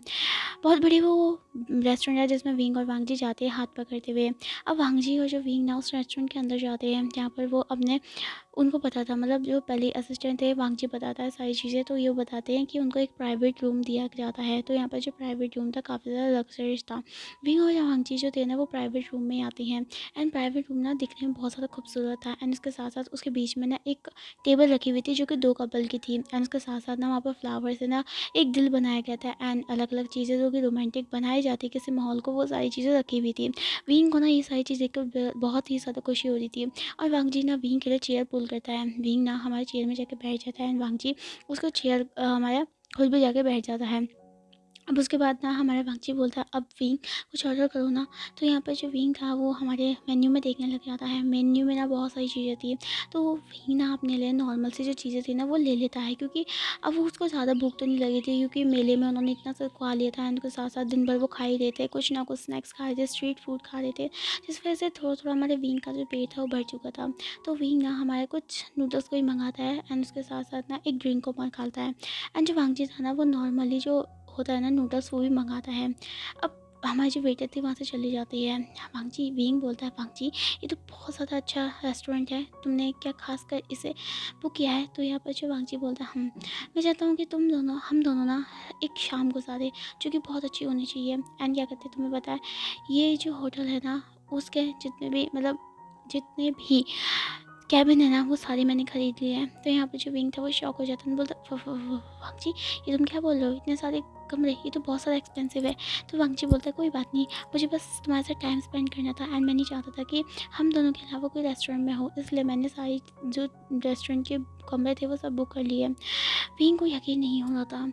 बहुत बड़ी वो रेस्टोरेंट है जिसमें विंग और वांगजी जाते हैं हाथ पकड़ते हुए। अब वांगजी और जो विंग ना उस रेस्टोरेंट के अंदर जाते हैं, जहाँ पर वो अपने, उनको पता था, जो पहले असिस्टेंट थे वांगजी बताता है सारी चीज़ें। तो ये बताते हैं कि उनको एक प्राइवेट रूम दिया जाता है। तो यहाँ पर जो प्राइवेट रूम था काफ़ी ज़्यादा लग्जरियस था। विंग और वांगजी जो थे ना, वो प्राइवेट रूम में आते हैं। एंड प्राइवेट रूम ना दिखने में बहुत ज़्यादा खूबसूरत था। एंड उसके साथ साथ उसके बीच में ना एक टेबल रखी हुई थी जो कि 2 कपल की थी। एंड उसके साथ साथ ना वहाँ पर फ्लावर से ना एक दिल बनाया गया था। एंड अलग अलग चीज़ें जो कि रोमांटिक बनाई जाती है किसी माहौल को, वो सारी चीज़ें रखी हुई थी। विंग को ना ये सारी चीज़ देख कर बहुत ही ज़्यादा खुशी हो रही थी। और वांगजी ना विंग के लिए चेयर पुल करता है। विंग ना हमारे चेयर में जाके बैठ जाता है। एंड वांगजी उसको चेयर हमारा खुद भी जाके बैठ जाता है। अब उसके बाद ना हमारा वांगची बोलता है, अब विंग कुछ ऑर्डर करो ना। तो यहाँ पर जो विंग था वो हमारे मेन्यू में देखने लग जाता है। मेन्यू में ना बहुत सारी चीज़ें थी, तो विंग ना अपने लिए नॉर्मल सी जो चीज़ें थी ना वो ले लेता है, क्योंकि अब वो उसको ज़्यादा भूख तो नहीं लगी थी, क्योंकि मेले में उन्होंने इतना सब खा लिया था। उनके साथ साथ दिन भर वो खा ही रहे थे, कुछ ना कुछ स्नैक्स खा रहे थे, स्ट्रीट फूड खा रहे थे, जिस वजह से थोड़ा थोड़ा हमारे विंग का जो पेट था वो भर चुका था। तो विंग ना हमारे कुछ नूडल्स को ही मंगाता है। एंड उसके साथ साथ ना एक ड्रिंक को खाता है। एंड जो वांगजी था ना, वो नॉर्मली जो होता है ना नूडल्स, वो भी मंगाता है। अब हमारी जो वेटर थी वहाँ से चली जाती है। वांगजी, विंग बोलता है, वांगजी ये तो बहुत ज़्यादा अच्छा रेस्टोरेंट है, तुमने क्या खास कर इसे बुक किया है। तो यहाँ पर जो वांगजी बोलता है, मैं चाहता हूँ कि हम दोनों ना एक शाम गुजारे जो कि बहुत अच्छी होनी चाहिए। एंड क्या कहते हैं, तुम्हें पता है ये जो होटल है ना, उसके जितने भी कैबिन है ना, वो सारी मैंने खरीद लिए हैं। तो यहाँ पे जो विंग था वो शॉक हो जाता है, बोलता वांगजी ये तुम क्या बोल रहे हो, इतने सारे कमरे, ये तो बहुत सारा एक्सपेंसिव है। तो वांगजी बोलता है, कोई बात नहीं, मुझे बस तुम्हारे साथ टाइम स्पेंड करना था। एंड मैं नहीं चाहता था कि हम दोनों के अलावा कोई रेस्टोरेंट में हो, इसलिए मैंने सारी जो रेस्टोरेंट के कमरे थे वो सब बुक कर लिए। विंग को यकीन नहीं हो रहा था।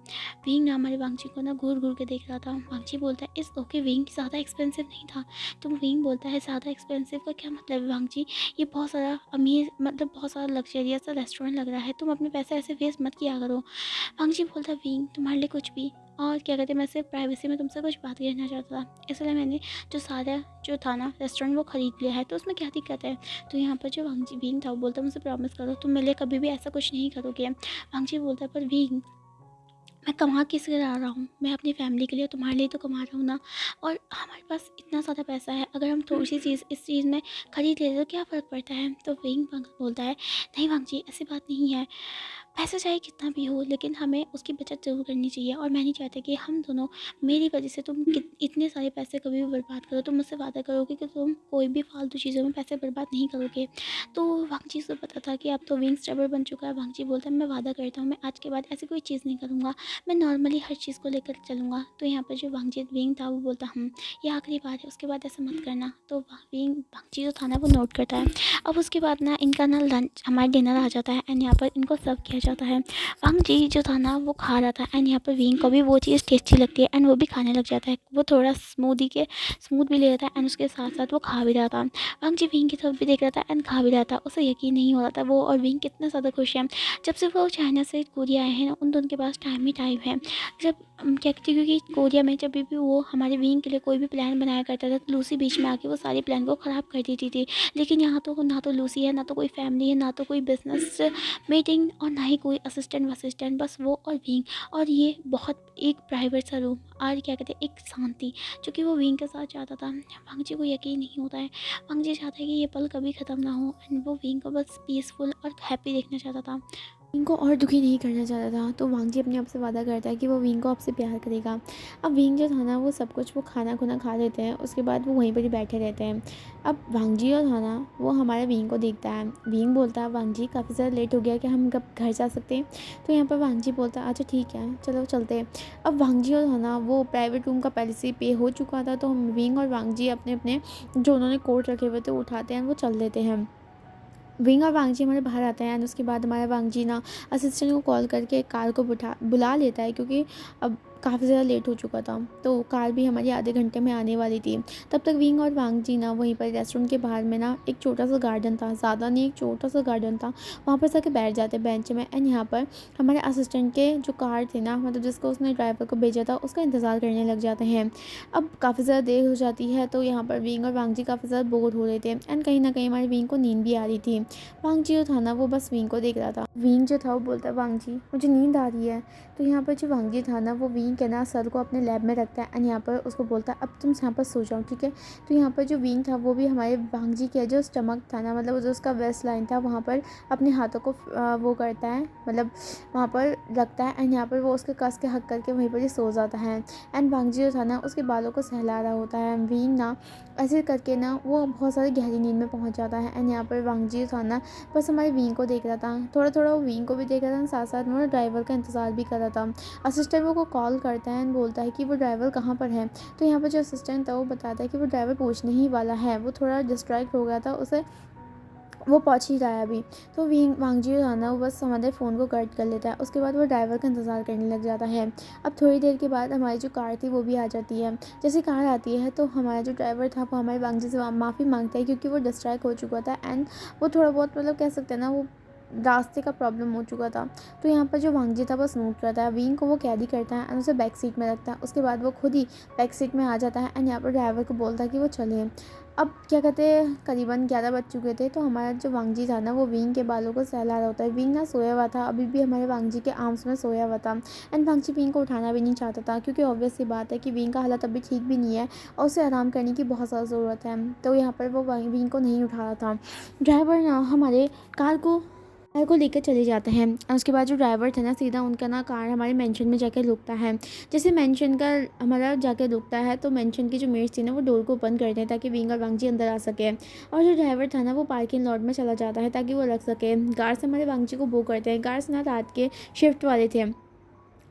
विंग ना हमारे वांगजी को ना घूर घूर के देख रहा था। वांगजी बोलता है, इस ओके विंग ज़्यादा एक्सपेंसिव नहीं था। तो विंग बोलता है, ज़्यादा एक्सपेंसिव का क्या मतलब है वांगजी? ये बहुत सारा अमीर, मतलब बहुत सारा लग्जरियस सा रेस्टोरेंट लग रहा है, तुम अपने पैसे ऐसे वेस्ट मत किया करो। वांगजी बोलता है, विंग तुम्हारे लिए कुछ भी। और क्या कहते हैं, मैं सिर्फ प्राइवेसी में तुमसे कुछ बात करना चाहता था, इसलिए मैंने जो था ना रेस्टोरेंट वो ख़रीद लिया है, तो उसमें क्या दिक्कत है? तो यहाँ पर जो वांगजी विंग था वो बोलता, मुझसे प्रॉमिस करो तुम मेरे लिए कभी भी ऐसा कुछ नहीं करोगे। वांगजी बोलता है, पर विंग मैं कमा किस लिए रहा हूँ? मैं अपनी फैमिली के लिए, तुम्हारे लिए तो कमा रहा हूँ ना। और हमारे पास इतना ज़्यादा पैसा है, अगर हम थोड़ी सी चीज़ इस चीज़ में खरीद लेते तो क्या फ़र्क पड़ता है? तो विंग बोलता है, नहीं वांगजी ऐसी बात नहीं है, पैसा चाहे कितना भी हो लेकिन हमें उसकी बचत ज़रूर करनी चाहिए। और मैं नहीं चाहती कि हम दोनों, मेरी वजह से तुम इतने सारे पैसे कभी भी बर्बाद करो। तुम मुझसे वादा करोगे कि तुम कोई भी फालतू चीज़ों में पैसे बर्बाद नहीं करोगे? तो वांगजी को पता था कि अब तो विंग स्टबर बन चुका है। वांगजी बोलता है, मैं वादा करता हूँ मैं आज के बाद ऐसी कोई चीज़ नहीं करूँगा, मैं नॉर्मली हर चीज़ को लेकर चलूँगा। तो यहाँ पर जो वांगजी विंग था वो बोलता, ये आखिरी बार है, उसके बाद ऐसा मत करना। तो वांगजी जो था ना वो नोट करता है। अब उसके बाद ना इनका ना लंच, हमारा डिनर आ जाता है एंड यहाँ पर इनको सर्व किया जाता है। वांगजी जो था ना वो खा रहा था एंड यहाँ पर विंग को भी वो चीज़ टेस्टी लगती है एंड वो भी खाने लग जाता है। वो थोड़ा स्मूथ भी ले रहा था एंड उसके साथ साथ वो खा भी रहा था। वांगजी विंग की तरफ भी देख रहा था एंड खा भी रहा था। उसे यकीन नहीं हो रहा था, वो और विंग कितना ज़्यादा खुश है। जब से वो चाइना से कोरिया आए हैं ना, उन दोनों के पास टाइम ही टाइम है। जब क्या कहती, क्योंकि कोरिया में जब भी वो हमारे विंग के लिए कोई भी प्लान बनाया करता था तो लूसी बीच में आके वो सारे प्लान को ख़राब कर देती थी। लेकिन यहाँ तो ना तो लूसी है, ना तो कोई फैमिली है, ना तो कोई बिजनेस मीटिंग और ना ही कोई असिस्टेंट, बस वो और विंग। और ये बहुत एक प्राइवेट सा रूम और क्या कहते हैं एक शांति, जो कि वो विंग के साथ चाहता था। वांगजी को यकीन नहीं होता है। वांगजी चाहता है कि ये पल कभी ख़त्म ना हो एंड वो विंग को बस पीसफुल और हैप्पी देखना चाहता था, विंग को और दुखी नहीं करना चाहता था। तो वांगजी अपने आप से वादा करता है कि वो विंग को आपसे प्यार करेगा। अब विंग जो था ना वो सब कुछ, वो खाना खुना खा लेते हैं, उसके बाद वो वहीं पर ही बैठे रहते हैं। अब वांगजी जो था ना वो हमारे विंग को देखता है। विंग बोलता है, वांगजी काफ़ी ज़्यादा लेट हो गया, कि हम कब घर जा सकते हैं? तो यहाँ पर वांगजी बोलता है, अच्छा ठीक है चलो चलते हैं। अब वांगजी जो था ना वो प्राइवेट रूम का पहले से ही पे हो चुका था, तो हम विंग और वांगजी अपने अपने जो उन्होंने कोट रखे हुए थे उठाते हैं, वो चल देते हैं। विंग और वांगजी हमारे बाहर आते हैं एंड उसके बाद हमारा वांगजी ना असिस्टेंट को कॉल करके एक कार को बुला लेता है, क्योंकि अब काफ़ी ज़्यादा लेट हो चुका था। तो कार भी हमारी आधे घंटे में आने वाली थी। तब तक विंग और वांगजी ना वहीं पर रेस्टोरेंट के बाहर में ना एक छोटा सा गार्डन था, ज़्यादा नहीं एक छोटा सा गार्डन था, वहाँ पर जाके बैठ जाते बेंच में। एंड यहाँ पर हमारे असिस्टेंट के जो कार थे ना, मतलब जिसको उसने ड्राइवर को भेजा था, उसका इंतज़ार करने लग जाते हैं। अब काफ़ी ज़्यादा देर हो जाती है, तो यहाँ पर विंग और वांगजी काफ़ी ज़्यादा बोर हो रहे थे एंड कहीं ना कहीं हमारे विंग को नींद भी आ रही थी। वांगजी जो था ना वो बस विंग को देख रहा था। विंग जो था वो बोलता है, वांगजी मुझे नींद आ रही है। तो यहाँ पर जो वांगजी था ना वो विंग के ना सर को अपने लैब में रखता है एंड यहाँ पर उसको बोलता है, अब तुम यहाँ पर सो जाओ, ठीक है। तो यहाँ पर जो विंग था वो भी हमारे वांगजी के जो स्टमक था ना, मतलब जो उसका वेस्ट लाइन था, वहाँ पर अपने हाथों को वो करता है, मतलब वहाँ पर रखता है एंड यहाँ पर वो उसके कस के हक करके वहीं पर ही सो जाता है। एंड वांगजी जो था ना उसके बालों को सहला रहा होता है। विंग ना ऐसे करके ना वो बहुत सारी गहरी नींद में पहुँच जाता है एंड यहाँ पर वांगजी जो था ना बस हमारे विंग को देख रहा था, थोड़ा थोड़ा वो विंग को भी देख रहा था, साथ साथ वो ड्राइवर का इंतज़ार भी कर रहा था। असिस्टेंट वो को कॉल करता है एंड बोलता है कि वो ड्राइवर कहाँ पर है। तो यहाँ पर जो असिस्टेंट था वो बताता है कि वो ड्राइवर पहुँचने ही वाला है, वो थोड़ा डिस्ट्रैक्ट हो गया था, उसे वो पहुँच ही रहा है अभी। तो वांगजी जो था ना वो बस हमारे फ़ोन को कट कर लेता है, उसके बाद वो ड्राइवर का इंतज़ार करने लग जाता है। अब थोड़ी देर के बाद हमारी जो कार थी वो भी आ जाती है। जैसे कार आती है तो हमारा जो ड्राइवर था वो हमारे वांगजी से माफ़ी मांगता है, क्योंकि वो डिस्ट्रैक्ट हो चुका था एंड वो थोड़ा बहुत, मतलब कह सकते हैं ना, वो रास्ते का प्रॉब्लम हो चुका था। तो यहाँ पर जो वांगजी था वो स्नूट रहता है, विंग को वो कैदी करता है एंड उसे बैक सीट में रखता है। उसके बाद वो खुद ही बैक सीट में आ जाता है एंड यहाँ पर ड्राइवर को बोलता है कि वो चले। अब क्या कहते हैं, करीबन 11 बज चुके थे, तो हमारा जो वांगजी था ना वो विंग के बालों को सहला रहा होता है। विंग ना सोया हुआ था, अभी भी हमारे वांगजी के आर्म्स में सोया हुआ था एंड वांगजी विंग को उठाना भी नहीं चाहता था, क्योंकि ऑब्वियस सी बात है कि विंग का हालत अभी ठीक भी नहीं है और उसे आराम करने की बहुत ज़्यादा ज़रूरत है। तो यहाँ पर वो विंग को नहीं उठा रहा था। ड्राइवर ना हमारे कार को लेकर चले जाते हैं और उसके बाद जो ड्राइवर था ना सीधा उनका ना कार हमारे मेंशन में जाकर रुकता है। जैसे मेंशन का हमारा जाकर रुकता है तो मेंशन की जो मेट्स थी ना वो डोर को ओपन करते हैं ताकि विंग और वांगजी अंदर आ सके। और जो ड्राइवर था ना वो पार्किंग लॉट में चला जाता है ताकि वो रख सके। गार्ड्स हमारे वांगजी को बो करते हैं। गार्ड्स ना रात के शिफ्ट वाले थे,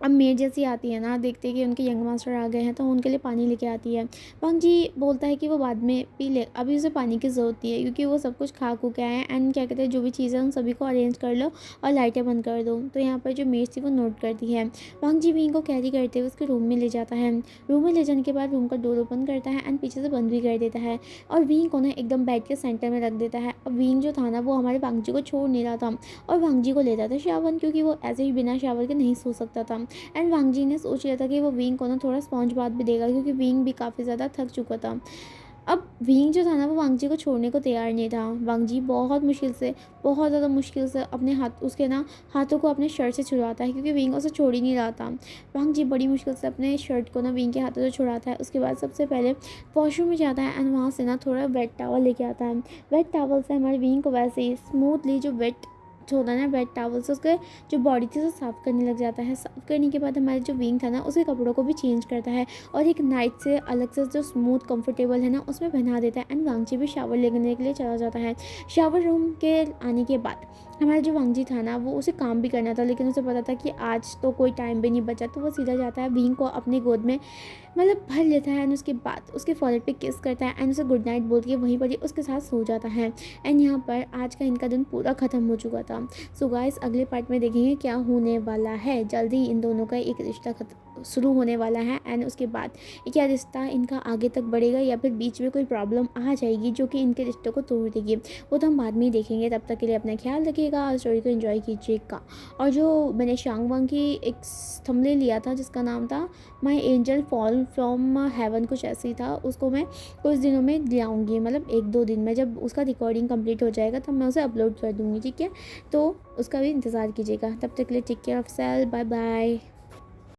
अब मेड जैसी आती है ना, देखते हैं कि उनके यंग मास्टर आ गए हैं तो उनके लिए पानी लेके आती है। पंग जी बोलता है कि वो बाद में पी ले, अभी उसे पानी की ज़रूरत नहीं है क्योंकि वो सब कुछ खा खू के आए हैं। एंड क्या कहते हैं, जो भी चीज़ें उन सभी को अरेंज कर लो और लाइटें बंद कर दो। तो यहाँ पर जो मेड थी वो नोट करती है। पंग जी विंग को कैरी करते हुए उसके रूम में ले जाता है। रूम में ले जाने के बाद रूम का डोर ओपन करता है एंड पीछे से बंद भी कर देता है और विंग को ना एकदम बेड के सेंटर में रख देता है। अब विंग जो था ना वो हमारे पंग जी को छोड़ नहीं रहा था और पंग जी को लेता था शावर, क्योंकि वो ऐसे ही बिना शावर के नहीं सो सकता था। एंड वांग जी ने सोच लिया था कि वो विंग को ना थोड़ा स्पॉन्ज बाथ भी देगा क्योंकि विंग भी काफ़ी ज़्यादा थक चुका था। अब विंग जो था ना वो वांग जी को छोड़ने को तैयार नहीं था। वांग जी बहुत ज़्यादा मुश्किल से अपने हाथ उसके ना हाथों को अपने शर्ट से छुड़वाता है क्योंकि विंग उसे छोड़ ही नहीं रहा था। वांग जी बड़ी मुश्किल से अपने शर्ट को ना विंग के हाथों से छुड़ाता है। उसके बाद सबसे पहले वॉशरूम में जाता है एंड वहाँ से ना थोड़ा वेट टॉवल लेके आता है। वेट टॉवल से हमारे विंग को वैसे ही स्मूथली जो वेट होता है ना वेट टॉवल से उसके जो बॉडी थी उसे साफ़ करने लग जाता है। साफ़ करने के बाद हमारे जो विंग था ना उसके कपड़ों को भी चेंज करता है और एक नाइट से अलग से जो स्मूथ कंफर्टेबल है ना उसमें पहना देता है। एंड वांगजी भी शावर लेने के लिए चला जाता है। शावर रूम के आने के बाद हमारा जो वांगजी था ना वो उसे काम भी करना था, लेकिन उसे पता था कि आज तो कोई टाइम भी नहीं बचा, तो वो सीधा जाता है विंग को अपनी गोद में भर लेता है एंड उसके बाद उसके फॉरहेड पे किस करता है एंड उसे गुड नाइट बोल के वहीं पर ही उसके साथ सो जाता है। एंड यहाँ पर आज का इनका दिन पूरा ख़त्म हो चुका था। सो गाइस अगले पार्ट में देखेंगे क्या होने वाला है। जल्दी इन दोनों का एक रिश्ता शुरू होने वाला है एंड उसके बाद क्या रिश्ता इनका आगे तक बढ़ेगा या फिर बीच में कोई प्रॉब्लम आ जाएगी जो कि इनके रिश्ते को तोड़ देगी, वो तो हम बाद में ही देखेंगे। तब तक के लिए अपना ख्याल रखिएगा और स्टोरी को एंजॉय कीजिएगा। और जो मैंने शांग वांग की एक थंबनेल लिया था जिसका नाम था माई एंजल फॉल फ्रॉम हेवन, कुछ ऐसे ही था, उसको मैं कुछ दिनों में लाऊंगी, 1-2 दिन में जब उसका रिकॉर्डिंग कंप्लीट हो जाएगा तब मैं उसे अपलोड कर दूँगी, ठीक है। तो उसका भी इंतज़ार कीजिएगा। तब तक के लिए take care of self, bye bye.